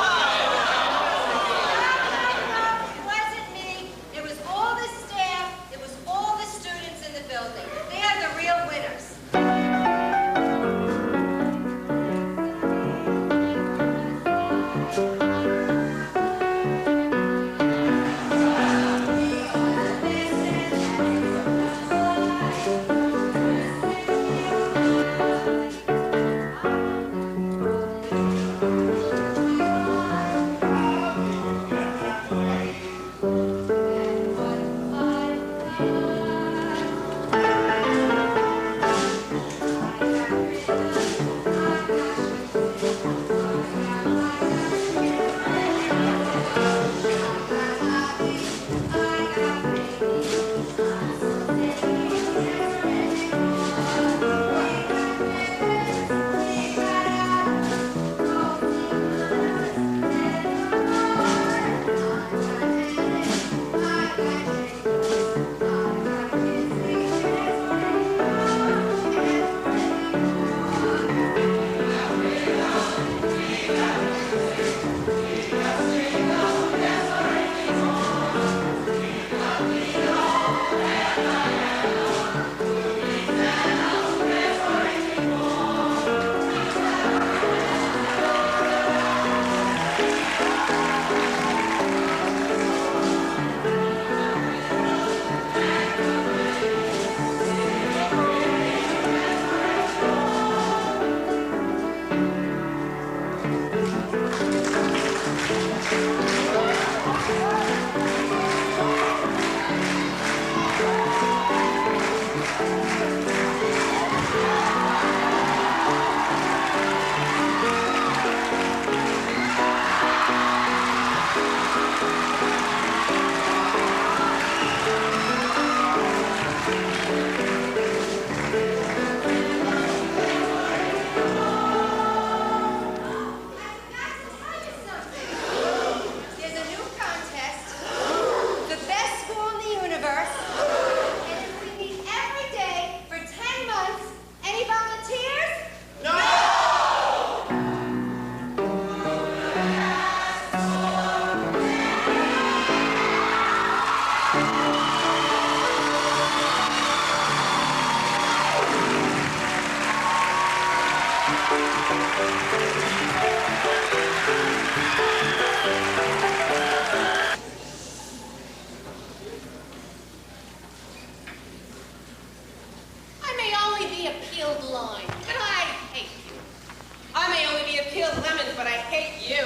you.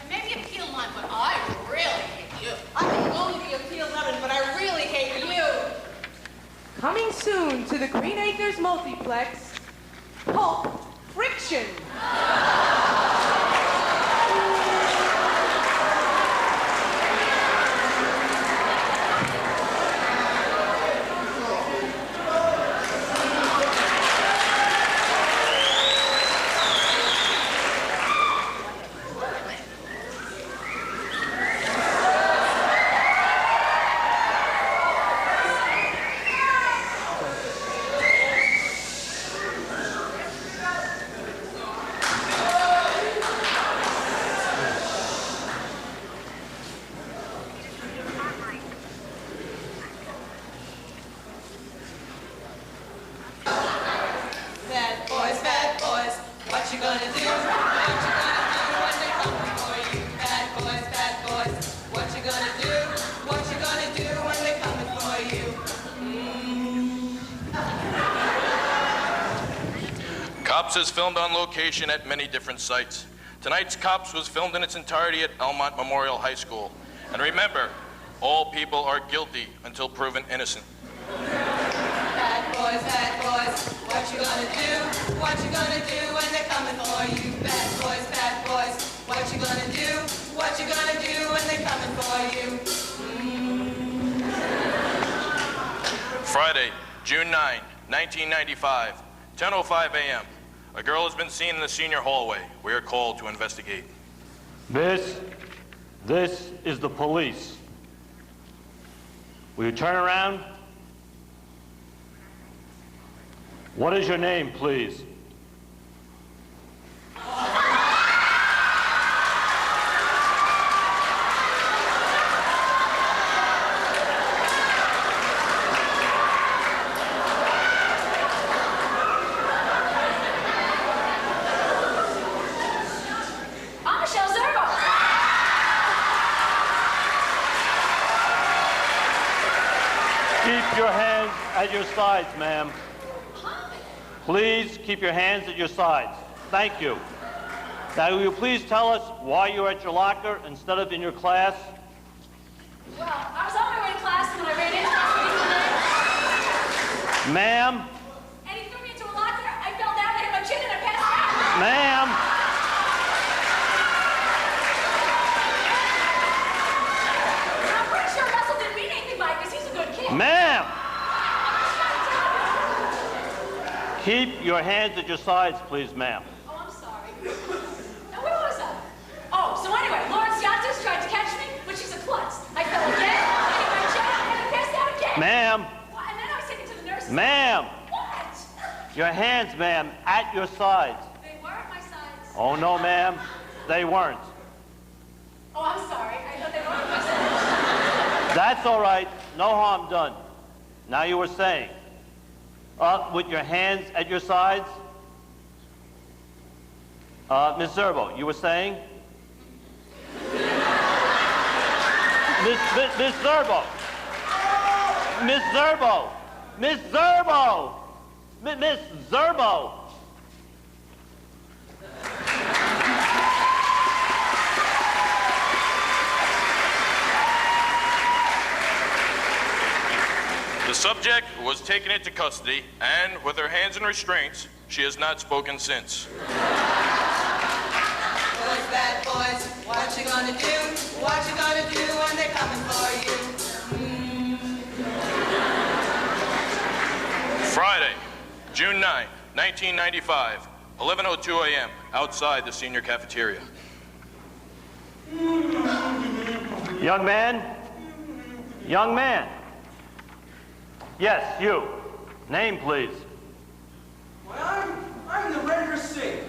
And maybe a P11, but I really hate you. I may only be a P11, but I really hate you. Coming soon to the Green Acres Multiplex, Pulp Friction. Bad boys, what you gonna do? What you gonna do when they come for you? Bad boys, what you gonna do? What you gonna do when they coming for you? Cops is filmed on location at many different sites. Tonight's Cops was filmed in its entirety at Elmont Memorial High School. And remember, all people are guilty until proven innocent. Bad boys, what you gonna do? What you gonna do when they're coming for you? Bad boys, what you gonna do? What you gonna do when they're coming for you? Friday, June 9, 1995, 10:05 a.m. A girl has been seen in the senior hallway. We are called to investigate. This is the police. Will you turn around? What is your name, please? Keep your hands at your sides, ma'am. Please keep your hands at your sides. Thank you. Now, will you please tell us why you're at your locker instead of in your class? Well, I was on my way to class when I ran into this. Ma'am? And he threw me into a locker. I fell down, I hit my chin, and I passed out. Ma'am? I'm pretty sure Russell didn't mean anything by it because he's a good kid. Ma'am! Keep your hands at your sides, please, ma'am. Oh, I'm sorry. Now, what was that? Oh, so anyway, Lawrence Yates tried to catch me, but she's a klutz. I fell again, I hit my chin, and I passed out again. Ma'am! Well, and then I was taken to the nurse's. Ma'am! What? Your hands, ma'am, at your sides. They weren't my sides. Oh, no, ma'am. They weren't. Oh, I'm sorry. I thought they were my sides. That's all right. No harm done. Now you were saying. Up with your hands at your sides. Miss Zerbo, you were saying? Miss Zerbo. Miss Zerbo. Miss Zerbo. Miss Zerbo. The subject was taken into custody, and with her hands in restraints, she has not spoken since. Boys, bad boys, what you gonna do? What you gonna do when they're coming for you? Friday, June 9, 1995, 11:02 a.m., outside the senior cafeteria. Young man? Young man? Yes, you. Name, please. Well, I'm the Red Singh.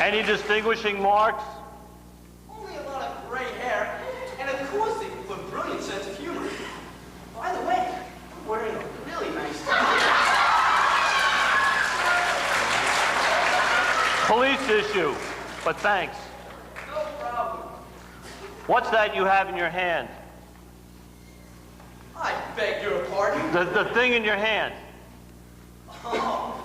Any distinguishing marks? Only a lot of gray hair and a caustic but brilliant sense of humor. By the way, I'm wearing a really nice tie. Police issue, but thanks. No problem. What's that you have in your hand? I beg your pardon? The thing in your hand. Oh,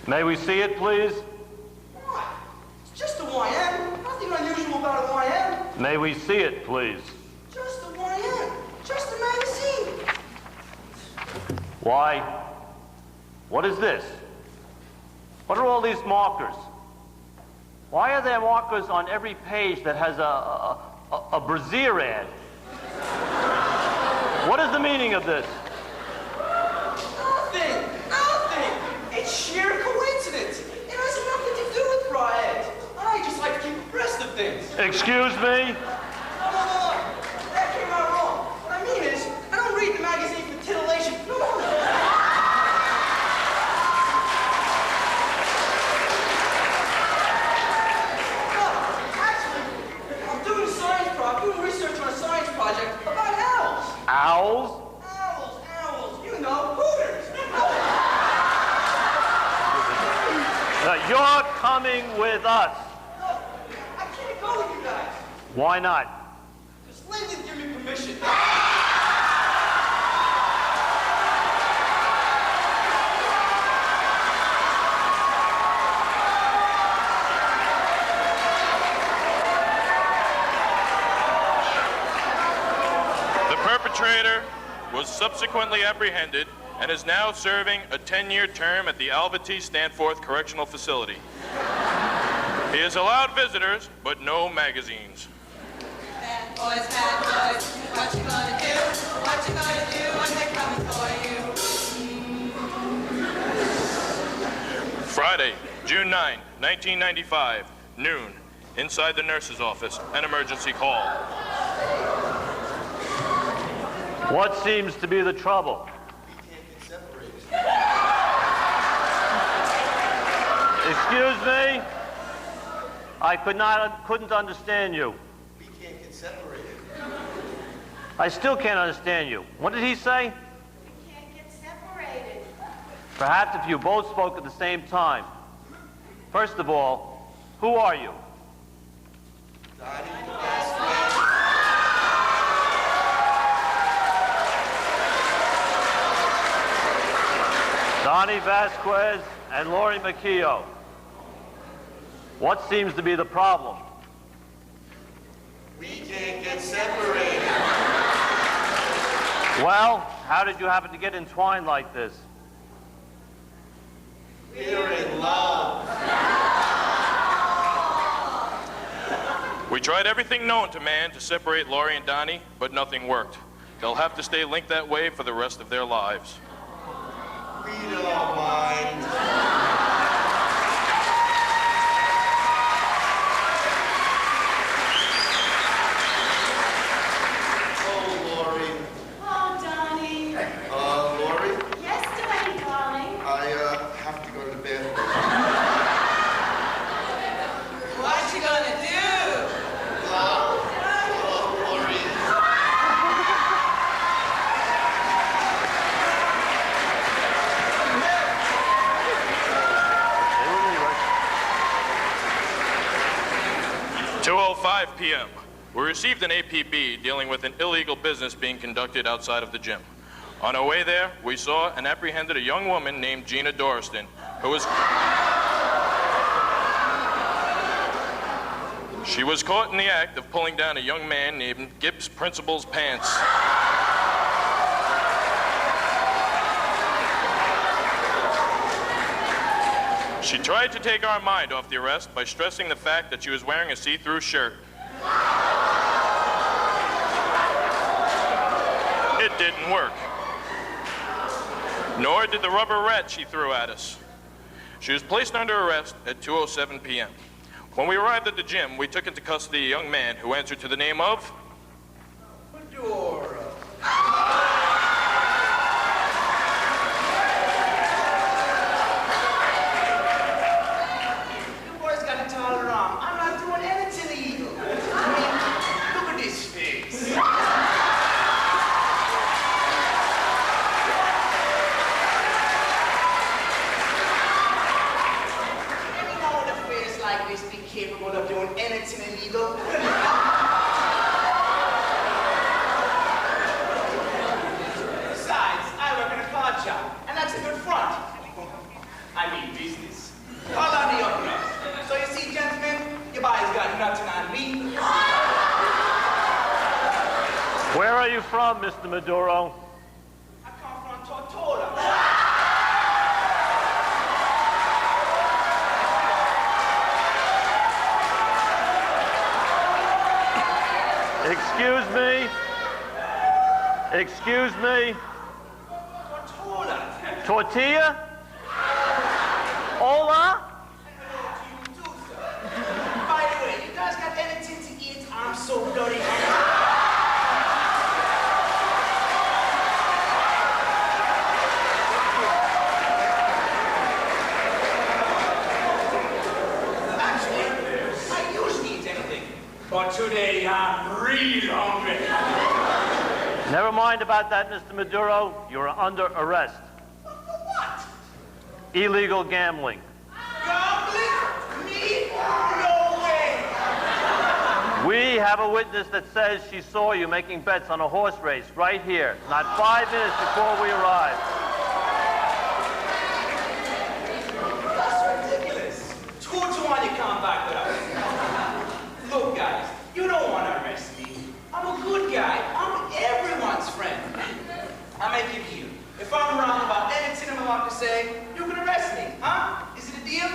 May we see it, please? What? It's just a YM. Nothing unusual about a YM. May we see it, please? Just a YM. Just a magazine. Why? What is this? What are all these markers? Why are there markers on every page that has a brassiere ad? What is the meaning of this? Nothing. Nothing. It's sheer coincidence. It has nothing to do with raw eggs. I just like to keep abreast of things. Excuse me? No. That came out wrong. What I mean is, I don't read the magazine for titillation. No. I'm doing research on a science project about owls. Owls? Owls. You know, hooters. You're coming with us. No, I can't go with you guys. Why not? Because Lynn didn't give me permission. Perpetrator was subsequently apprehended and is now serving a 10-year term at the Alberti Stanforth Correctional Facility. He is allowed visitors, but no magazines. Bad boys, what you gonna do? What you gonna do when they're coming for you? Friday, June 9, 1995, noon, inside the nurse's office, an emergency call. What seems to be the trouble? We can't get separated. Excuse me? I couldn't understand you. We can't get separated. I still can't understand you. What did he say? We can't get separated. Perhaps if you both spoke at the same time. First of all, who are you? Donnie Vasquez and Lori Macchio. What seems to be the problem? We can't get separated. Well, how did you happen to get entwined like this? We're in love. We tried everything known to man to separate Lori and Donnie, but nothing worked. They'll have to stay linked that way for the rest of their lives. We don't mind. Oh, Lori. Oh, Donnie. Lori? Yes, Donnie, darling. I have to go to the bathroom. What you gonna do? Lori. At 2:05 p.m., we received an APB dealing with an illegal business being conducted outside of the gym. On our way there, we saw and apprehended a young woman named Gina Doriston, who was... She was caught in the act of pulling down a young man named Gibbs Principal's pants. She tried to take our mind off the arrest by stressing the fact that she was wearing a see-through shirt. It didn't work. Nor did the rubber rat she threw at us. She was placed under arrest at 2:07 p.m. When we arrived at the gym, we took into custody a young man who answered to the name of... Fedora. You boys got it all wrong. I'm not doing anything illegal. I mean, look at this face. Any know with a face like this be capable of doing anything illegal? Besides, I work in a card shop, and that's a good front. I mean business. Call on the opener. So you see, gentlemen, your body's got nothing on me. Where are you from, Mr. Maduro? I come from Tortola. Excuse me? Excuse me? Tortola. Tortilla? Hola? By the way, you guys got anything to eat? I'm so dirty. Actually, I usually eat anything. But today, I'm really hungry. Never mind about that, Mr. Maduro. You're under arrest. What? Illegal gambling. Gambling? Me? No way. We have a witness that says she saw you making bets on a horse race right here, not 5 minutes before we arrived. That's ridiculous. 2 to 1 you come back with us. Look, guys, you don't want to arrest me. I'm a good guy. I'm everyone's friend. I make it here. If I'm wrong about anything I'm about to say, you can arrest me, huh? Is it a deal?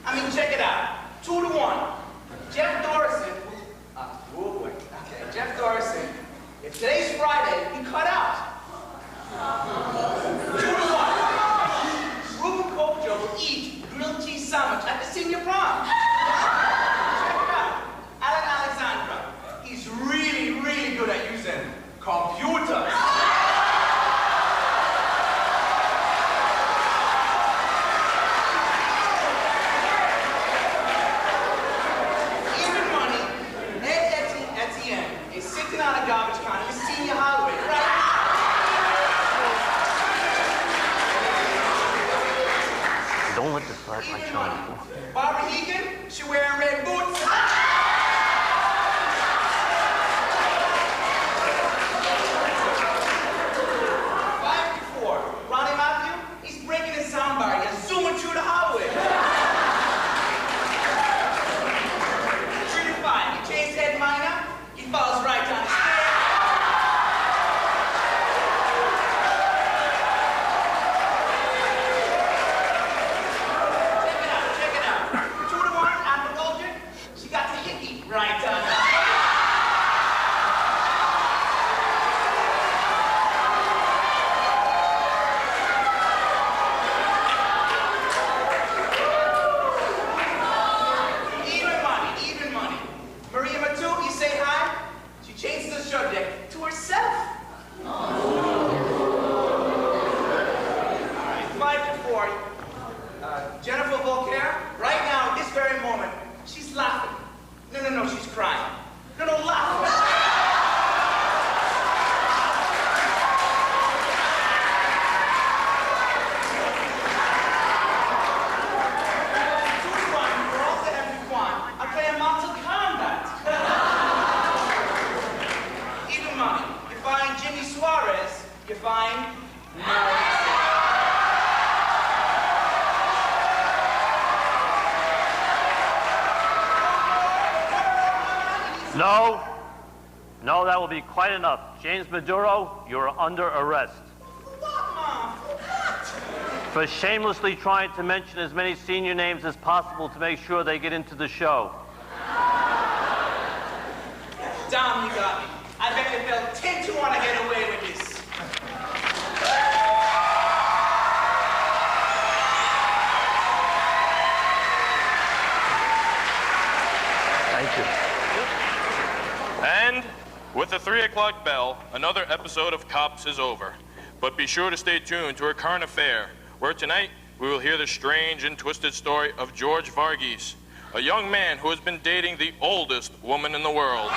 I mean, check it out. 2 to 1. Jeff Dorison. Oh boy. Okay, Jeff Dorison. If today's Friday, he cut out. 2 to 1. Ruben Kojo will eat grilled cheese sandwich at the senior prom. Check it out. Alan Alexandra. He's really, really good at using computers. Even money, Ed Etienne is sitting on a garbage can in the senior hallway, right? Don't let this flash my child. Barbara Egan, she wearing red boots. 5-4. Ronnie Matthew, he's breaking his sound barrier, zooming through the hallway. 3 to 5. He chased Ed Minor, he falls right down his stairs. Check it out. 2 to 1, Amber Goldrick, she got the hickey right down his stairs. Even money. Maria Matu, you say hi? She changes the subject to herself. All right, 5-4. Jennifer Volker, right now, this very moment, she's laughing. No, she's crying. No, laughing. I play a Mortal Kombat. Even money. You find Jimmy Suarez, you find No, that will be quite enough. James Maduro, you're under arrest. For shamelessly trying to mention as many senior names as possible to make sure they get into the show. Damn, you got me. I bet you felt 10 to 1 to get away with this. Thank you. And with the 3 o'clock bell, another episode of Cops is over. But be sure to stay tuned to our current affair, where tonight we will hear the strange and twisted story of George Varghese, a young man who has been dating the oldest woman in the world.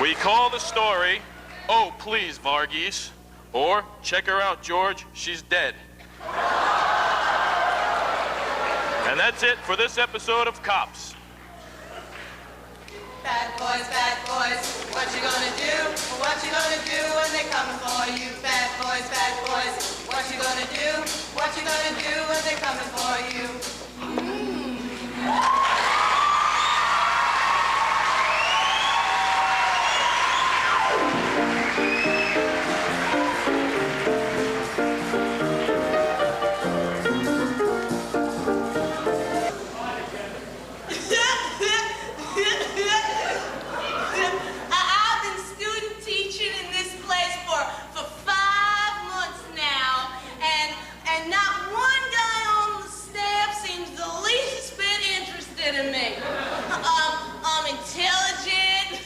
We call the story, Oh Please Varghese, or Check Her Out, George, She's Dead. And that's it for this episode of Cops. Bad boys, What you gonna do? What you gonna do when they coming for you? Bad boys, bad boys. What you gonna do? What you gonna do when they coming for you? I've been student teaching in this place for 5 months now, and not one guy on the staff seems the least bit interested in me. I'm intelligent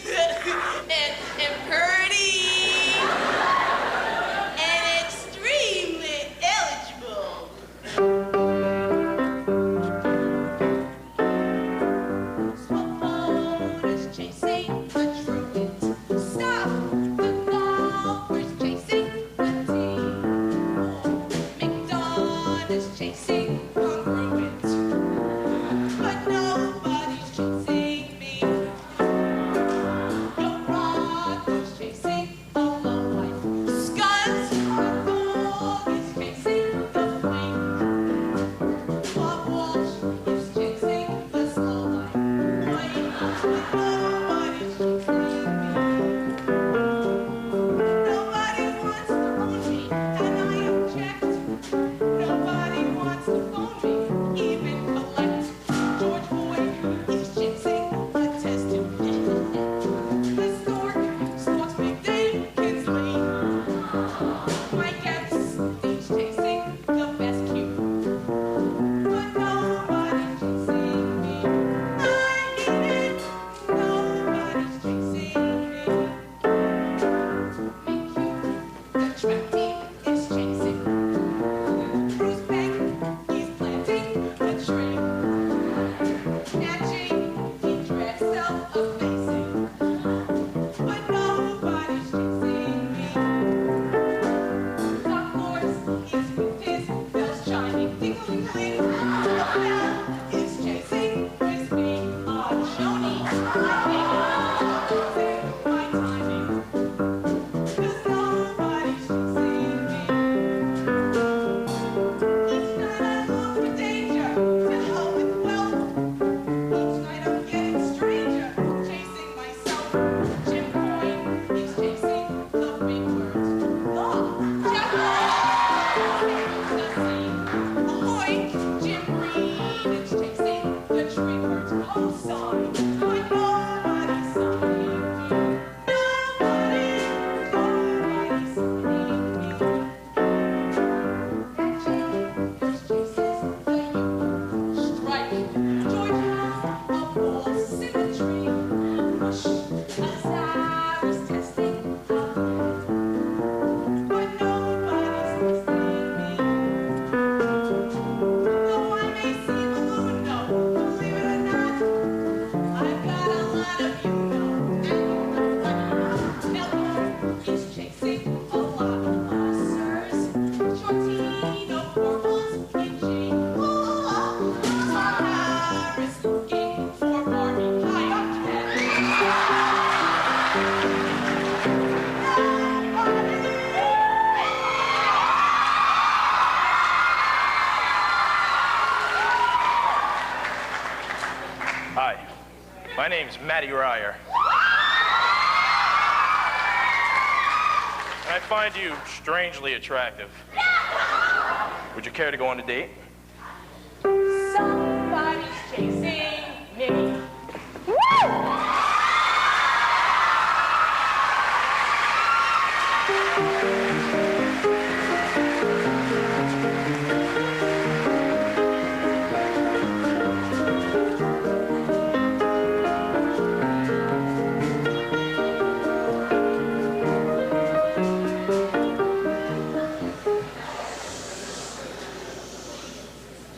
and pretty and extremely eligible. Chasing the truant. Stop the golfers chasing the team. McDonald's chasing congruent. But nobody's chasing me. No rockers chasing the lowlife. Scuds our dog is chasing the flame. Bob Walsh is chasing the slow life. Nobody's chasing me. Nobody wants to own me, and I object. Nobody wants to phone me, even collect. George Boyd is chasing a test tube. The stork stalks Big Dave Kinsley. Mike Epps is chasing the best cue. But nobody's chasing me. I get it. Nobody's chasing me. The track team is chasing. Bruce Peck, he's planting a tree. Snatching, he dreads self-effacing. But nobody's chasing me. Doc Morris, he's with his bells chiming. Ding-a-ling-a-ling. The bell is chasing with me. Joni, I think my timing. 'Cause nobody's chasing me. Each night I look for danger, to hell with wealth. Each night I'm getting stranger, chasing myself. Jim Boyne is chasing the big words. Jack the sea. Ahoy, Jim Green is chasing the tree words. Oh, sign, but nobody's signing me. Nobody's signing me. James chases the youth. Strike, George Howe, a ball symmetry. Rush, Lazarus testing alcohol. But nobody's testing me. Though I may seem a loon-no, believe it or not, I've got a lot of you-know, and Elmont is chasing a lot of sirs. Shortino Corval's in G. Harris looking for Barbie. Hi, I'm Ken. Hi, my name's Matty Ryer. And I find you strangely attractive. Would you care to go on a date? Somebody's chasing me.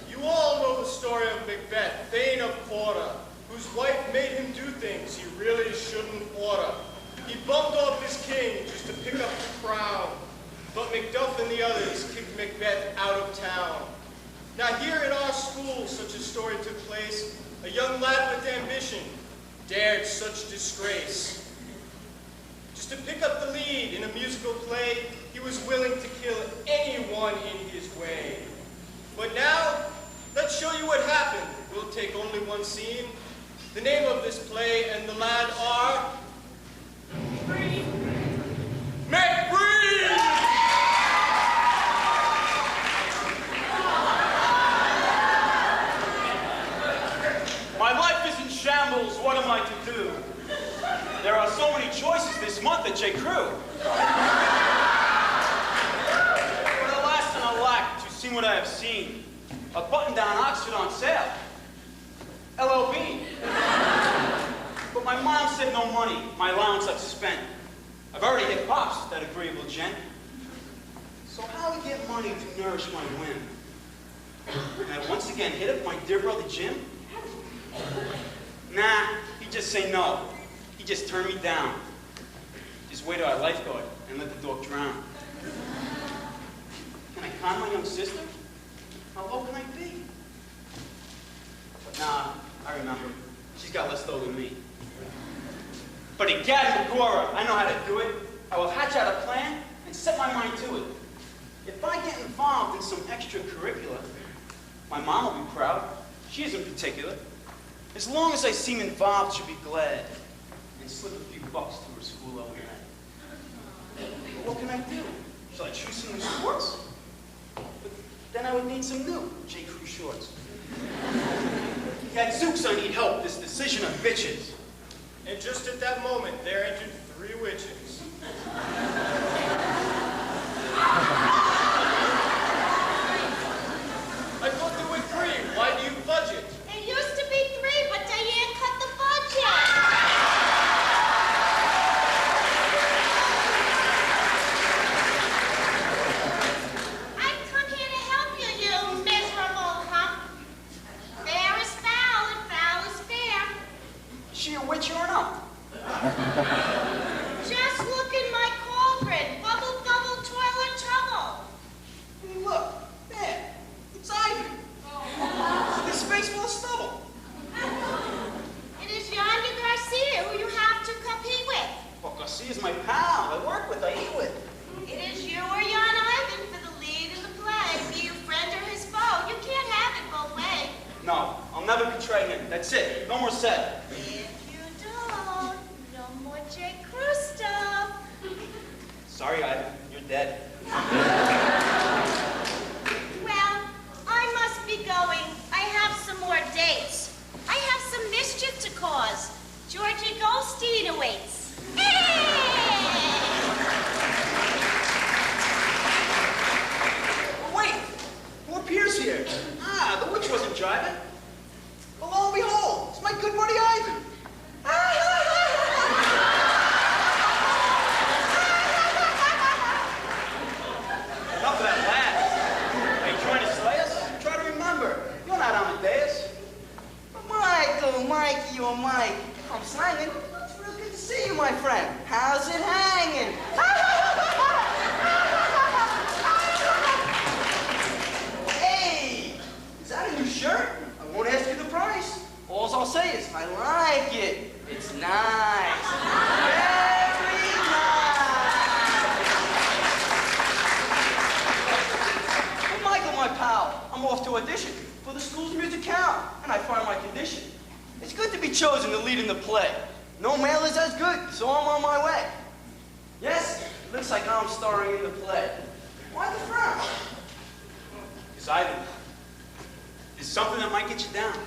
You all know the story of Macbeth, Thane of Porta, whose wife made him do things he really shouldn't order. He bumped off his king just to pick up the crown. But Macduff and the others kicked Macbeth out of town. Now here in our school such a story took place. A young lad with ambition dared such disgrace. to pick up the lead in a musical play, he was willing to kill anyone in his way. But now, let's show you what happened. We'll take only one scene. The name of this play and the lad are... McBride! My life is in shambles. What am I to do? There are so many choices this month at J. Crew. But alas and alack, to see what I have seen. A button-down Oxford on sale. LLB. But my mom said no money. My allowance I've spent. I've already hit pops, that agreeable gent. So how to get money to nourish my whim? And I once again hit up my dear brother Jim? Nah, he'd just say no. He just turned me down. Just wait till I lifeguard and let the dog drown. Can I con my young sister? How low can I be? But nah, I remember. She's got less dough than me. But egad, Magora, I know how to do it. I will hatch out a plan and set my mind to it. If I get involved in some extracurricular, my mom will be proud. She isn't particular. As long as I seem involved, she'll be glad. And slip a few bucks to her school overnight. But what can I do? Shall I choose some new sports? But then I would need some new J. Crew shorts. Gadzooks, I need help. This decision of bitches. And just at that moment, there entered 3 witches. I thought there were 3. Why do you fudge it? It used to be 3, but Diane cut the budget. I've come here to help you, you miserable hump. Fair is foul, and foul is fair. Is she a witch or not? Just look in my cauldron. Bubble, bubble, toilet trouble. Hey, look. There. It's Ivy. This space full of stubble. It is yonder Garcia who you have to compete with. Well, Garcia's my pal. I work with, I eat with. It is you or yon Ivan for the lead in the play. Be you friend or his foe. You can't have it both ways. No, I'll never betray him. That's it. No more said. If you don't, no more J. Crew stuff. Sorry, Ivan. You're dead. Well, I must be going. I have some more dates. I have some mischief to cause. Georgie Goldstein awaits. Wait! Who appears here? Ah, the witch wasn't driving. Well, lo and behold, it's my good buddy Ivan. Enough of that laugh. Are you trying to slay us? Try to remember. You're not Amadeus. Mikey, or Mike. I'm slanging. It's real good to see you, my friend. How's it hanging? Hey, is that a new shirt? I won't ask you the price. All I'll say is, I like it. It's nice. Very nice. Well, Michael, my pal, I'm off to audition for the school's musicale, and I find my condition. It's good to be chosen to lead in the play. No male is as good, so I'm on my way. Yes, it looks like I'm starring in the play. Why the frown? Because Ivan, there's something that might get you down.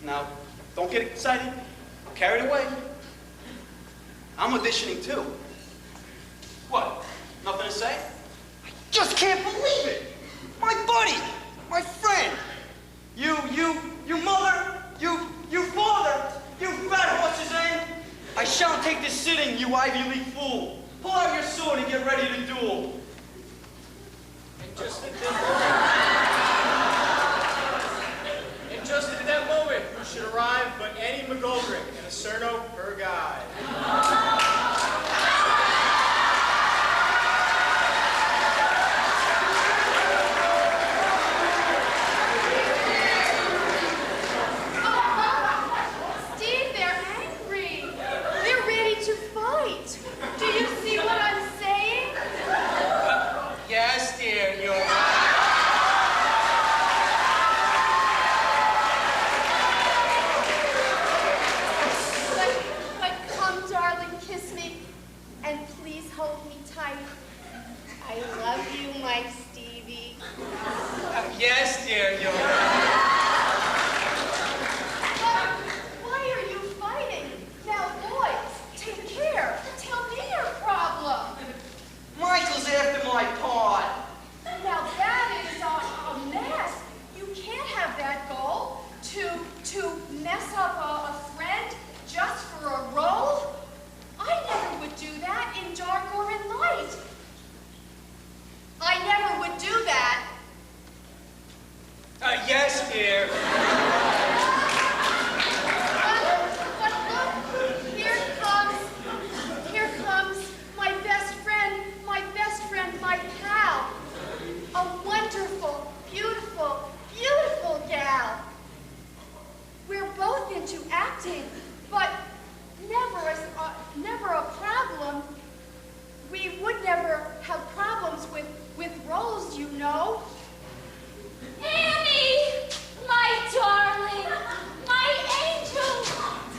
Now, don't get excited or carried away. I'm auditioning too. What? Nothing to say? I just can't believe it! My buddy! My friend! You mother! You father! You fat horse's end! I shan't take this sitting, you Ivy League fool! Pull out your sword and get ready to duel! And just at that moment, who should arrive but Annie McGoldrick and a Cerno, her guide. Steve, they're angry. They're ready to fight. And please hold me tight. I love you, my Stevie. Yes, dear, you're Why are you fighting? Now, boys, take care. Tell me your problem. Michael's after my pod. Now that is a mess. You can't have that goal to mess up a friend just for a role. I never would do that in dark or in light. I never would do that. Yes, dear. But look, here comes my best friend, my pal. A wonderful, beautiful, beautiful gal. We're both into acting, but never a problem. We would never have problems with roles, you know. Annie, my darling, my angel.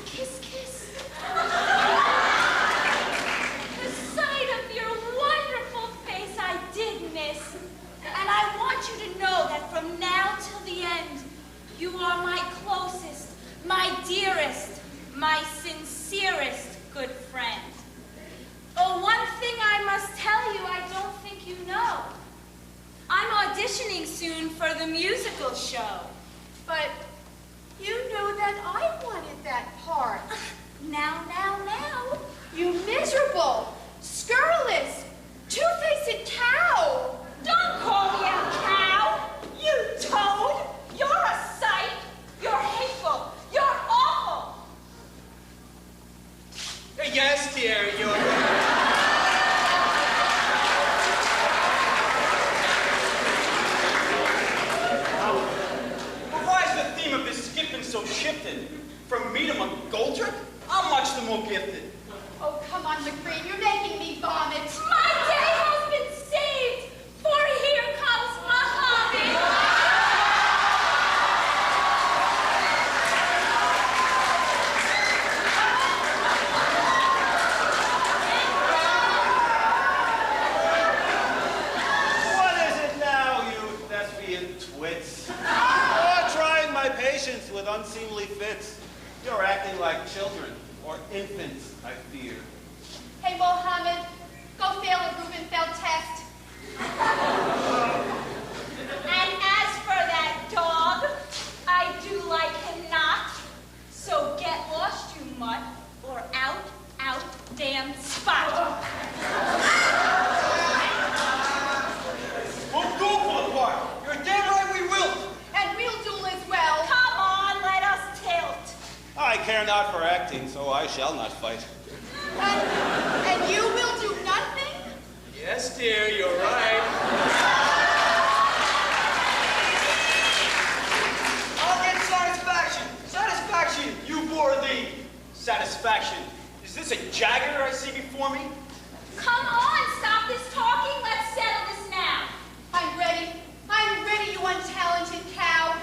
Kiss, kiss. The sight of your wonderful face I did miss. And I want you to know that from now till the end, you are my closest, my dearest, my sincerest good friend. Oh, one thing I must tell you I don't think you know. I'm auditioning soon for the musical show. But you know that I wanted that part. Now. You miserable, scurrilous, two-faced cow. Don't call me a cow, you toad. You're a sight. You're hateful. You're awful. Yes, dear, you're... Why is the theme of this skipping so shifted? From me to McGoldrick? I'm much the more gifted. Oh, come on, McGreen, you're making me vomit. My day has been saved, for here comes Muhammad. What is it now, you thespian twits? You're trying my patience with unseemly fits. You're acting like children, or infants, I fear. Hey, Mohammed, go fail a Rubenfeld test. And as for that dog, I do like him not. So get lost, you mutt, or out, damn spot. We'll go for the part. You're damn right we will. And we'll duel as well. Come on, let us tilt. I care not for acting, so I shall not fight. And you will do nothing? Yes, dear, you're right. I'll get satisfaction. Satisfaction, you bore thee. Satisfaction. Is this a jagger I see before me? Come on, stop this talking. Let's settle this now. I'm ready, you untalented cow.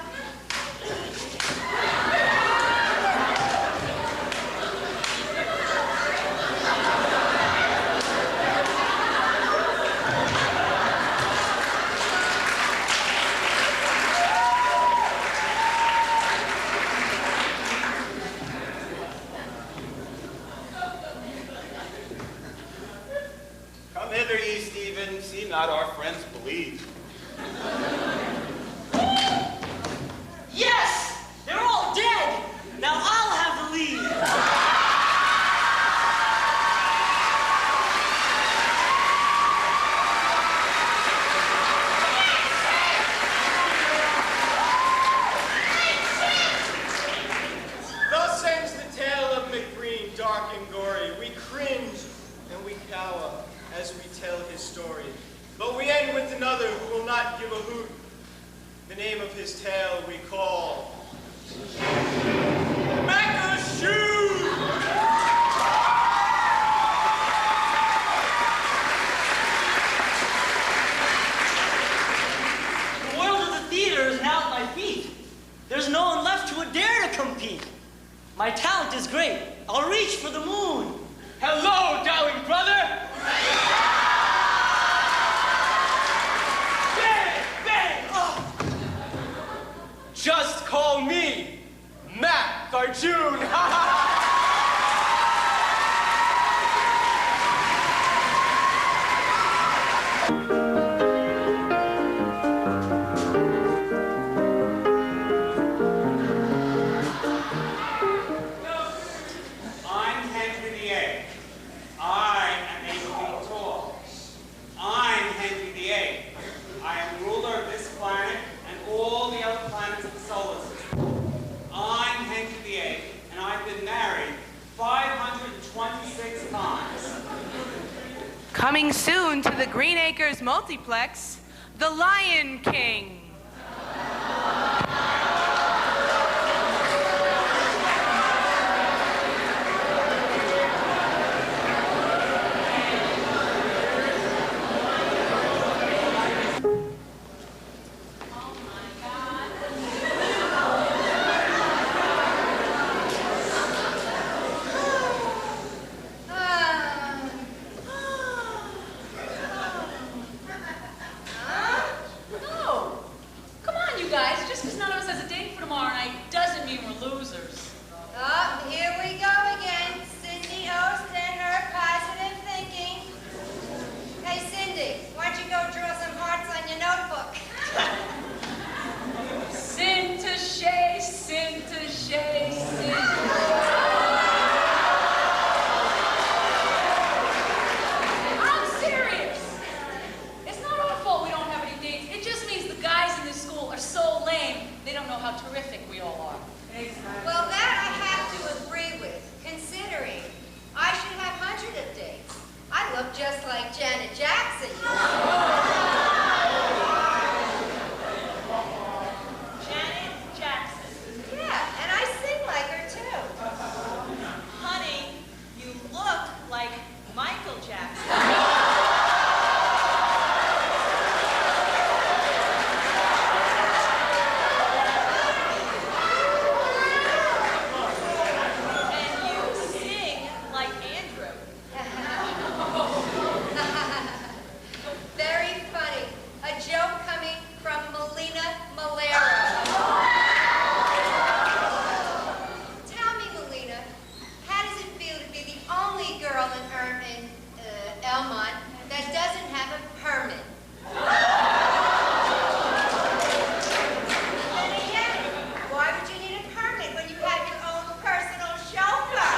Come hither, ye Stephen, see not our friends bleed. Yes! They're all dead! Now I'll have the lead! Thus ends the tale of McBreen, dark and gory. We cringe and we cower as we tell his story. But we end with another who will not give a hoot. The name of his tale we call Macca Shoes! The world of the theater is now at my feet. There's no one left who would dare to compete. My talent is great. I'll reach for the moon. Hello, darling brother. Coming soon to the Green Acres Multiplex, The Lion King. Elmont that doesn't have a permit. And again, why would you need a permit when you have your own personal chauffeur?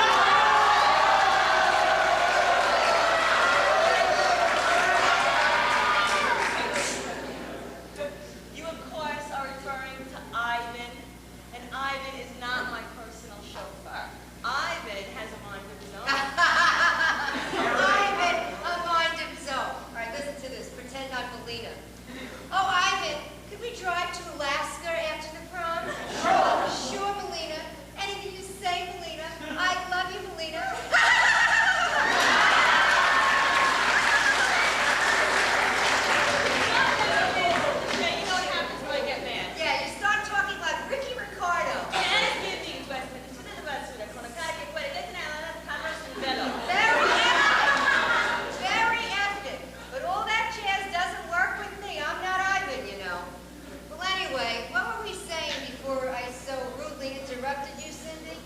You, of course, are referring to Ivan, and Ivan is not my personal chauffeur. Ivan has a mind of his own. Ivan, a mind of his own. All right, listen to this. Pretend I'm Melina. Oh, Ivan, could we drive to Alaska after the prom? Sure, Melina. Anything you say, Melina. I love you, Melina. Yeah, you know what happens when I get mad. Yeah, you start talking like Ricky Ricardo. Very ethnic. But all that jazz doesn't work with me. I'm not Ivan, you know. Well, anyway, what were we saying before I so rudely interrupted you, Cindy?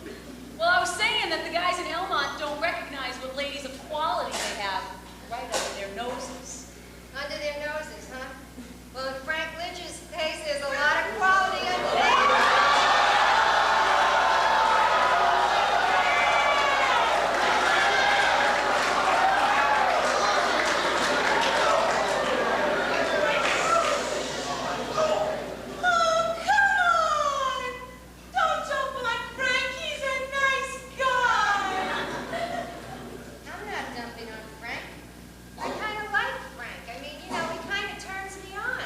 Well, I was saying that the guys in Elmont don't recognize what ladies of quality they have right under their noses. Under their noses, huh? Well, in Frank Lynch's case, there's a lot of quality under there. I'm not dumping on Frank. I kind of like Frank. I mean, you know, he kind of turns me on.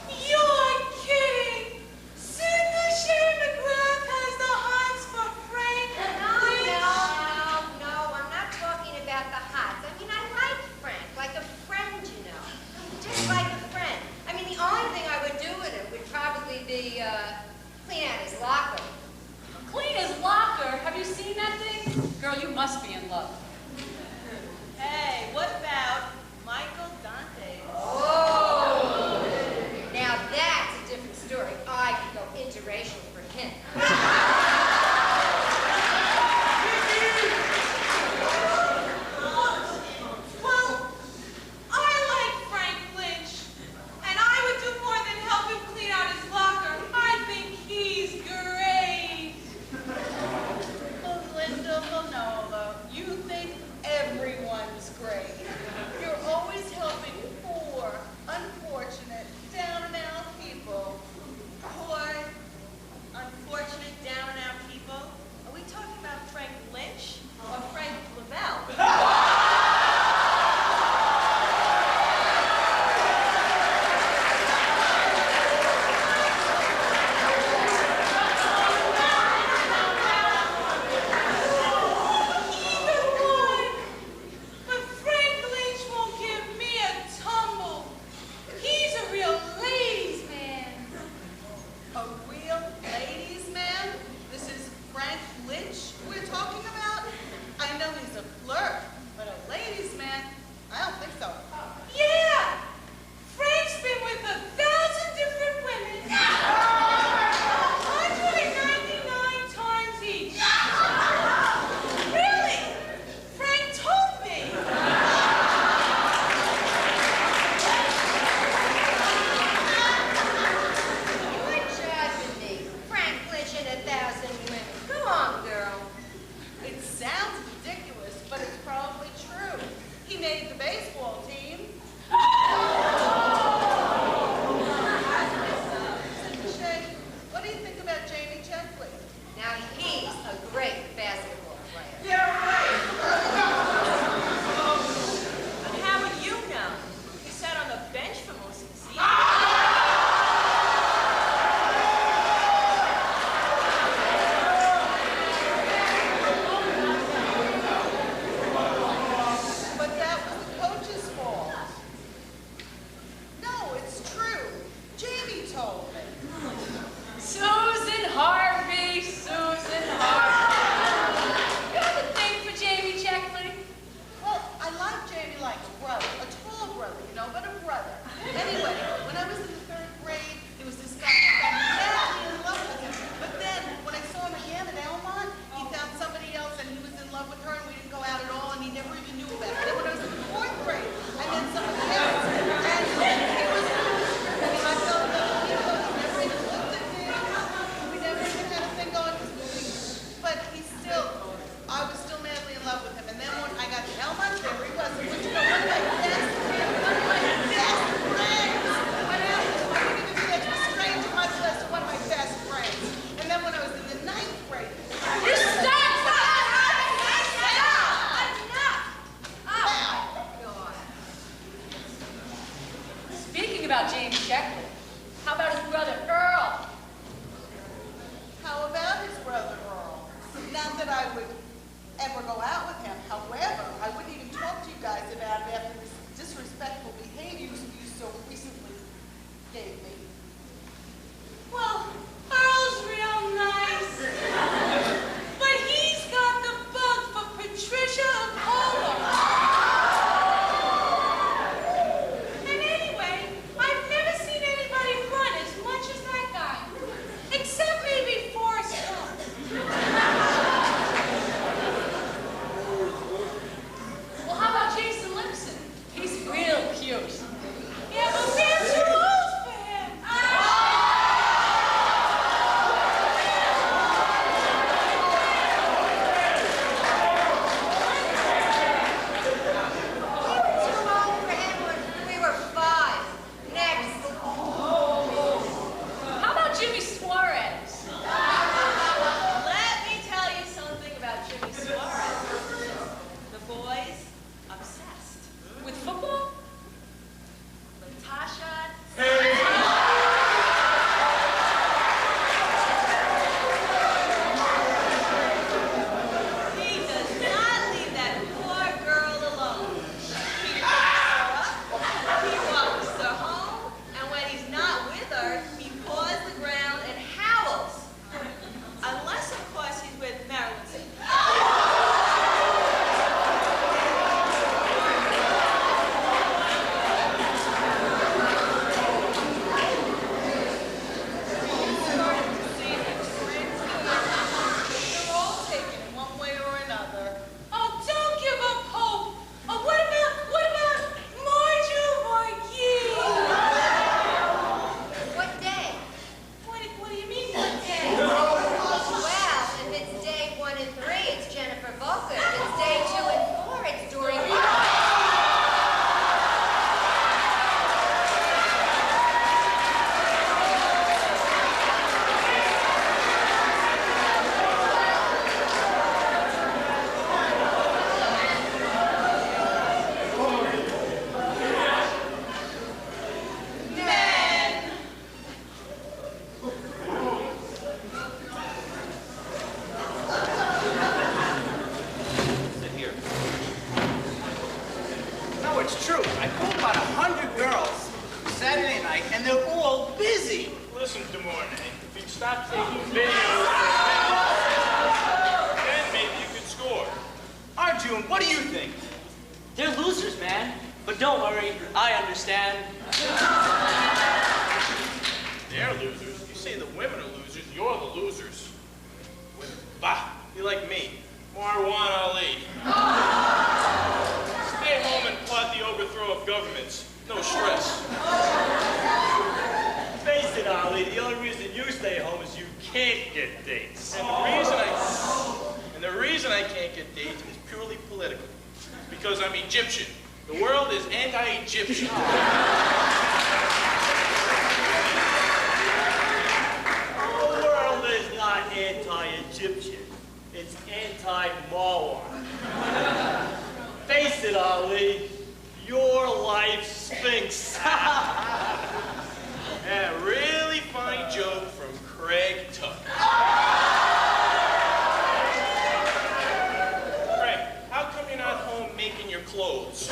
You're kidding! Cindy Shane McGrath has the hots for Frank No, I'm not talking about the hots. I mean, I like Frank, like a friend, you know. Just like a friend. I mean, the only thing I would do with him would probably be, clean out his locker. Clean his locker? Have you seen that thing? Girl, you must be in love. Hey, what about Michael Dante? Oh! Now that's a different story. I could go interracial for him. Well, I like Frank Lynch, and I would do more than help him clean out his locker. I think he's great. Melinda Manolo, you think everyone's great. You're always helping made the baseball team. Shay, what do you think about Jamie Checkley? Now, he's a great basketball player. Yeah, right. And how would you know? You sat on the bench for most of the season. But that was the coach's fault. No, it's true. Jamie told me. Susan Harvey, Susan Harvey. You have a thing for Jamie Checkley? Well, I like Jamie like a brother, a tall brother, you know, but a brother. Anyway, when I was in the 3rd grade, there was this guy who got madly in love with him. But then, when I saw him again at Elmont, he found somebody else and he was in love with her and we didn't go out at all and he never even knew about it. Then when I was in the 4th grade, I met somebody else and he was, I mean, I fell in love with him, but he never even looked at me. We never even had a thing going, but I was still madly in love with him. And then when I got to Elmont, there he was. He was, you know, one of my best friends. What happened? I didn't even do that to a stranger, much less to one of my best friends. And then when I was in the 9th grade, You stop! Speaking about Jamie Checkley, how about his brother Earl? how about his brother Earl? Not that I would ever go out with him. However, I wouldn't even talk to you guys about it after this disrespectful behavior you so recently gave me. Well, Earl's real nice. But he's got the bug for Patricia Apollo. And anyway, I've never seen anybody run as much as that guy. Except maybe Forrest Gump. Well, how about Jason Lipson? He's real cute. Yeah, but we're too old for him. We were 5. Next. How about Jimmy Suarez? Let me tell you something about Jimmy Suarez. The boy's obsessed. With football? Latasha. He does not leave that poor girl alone. He picks her up, he walks her home, and when he's not with her, he paws the ground and howls. Unless, of course, he's with Marilyn. They're all taken in one way or another. Oh, don't give up hope. Oh, what about Marjorie? What day? What do you mean, what day? Well, if it's day 1 and 3, it's Jennifer Volker. If it's day 2 and 4, it's Dory White. Sit here. No, it's true. I called about 100 girls Saturday night, and they're all busy. Listen, DeMornay, if you'd stop taking videos, then maybe you could score. Arjun, what do you think? They're losers, man. But don't worry, I understand. They're losers. You say the women are losers, you're the losers. Women. Bah, you like me. Marwan Ali. Stay home and plot the overthrow of governments. No stress. Face it, Ali, the only reason you stay home is you can't get dates. And the reason I can't get dates is purely political. Because I'm Egyptian. The world is anti-Egyptian. The world is not anti-Egyptian. It's anti-Mawar. Face it, Ali. Your life stinks. A really funny joke from Craig Tuck. Craig, how come you're not home making your clothes?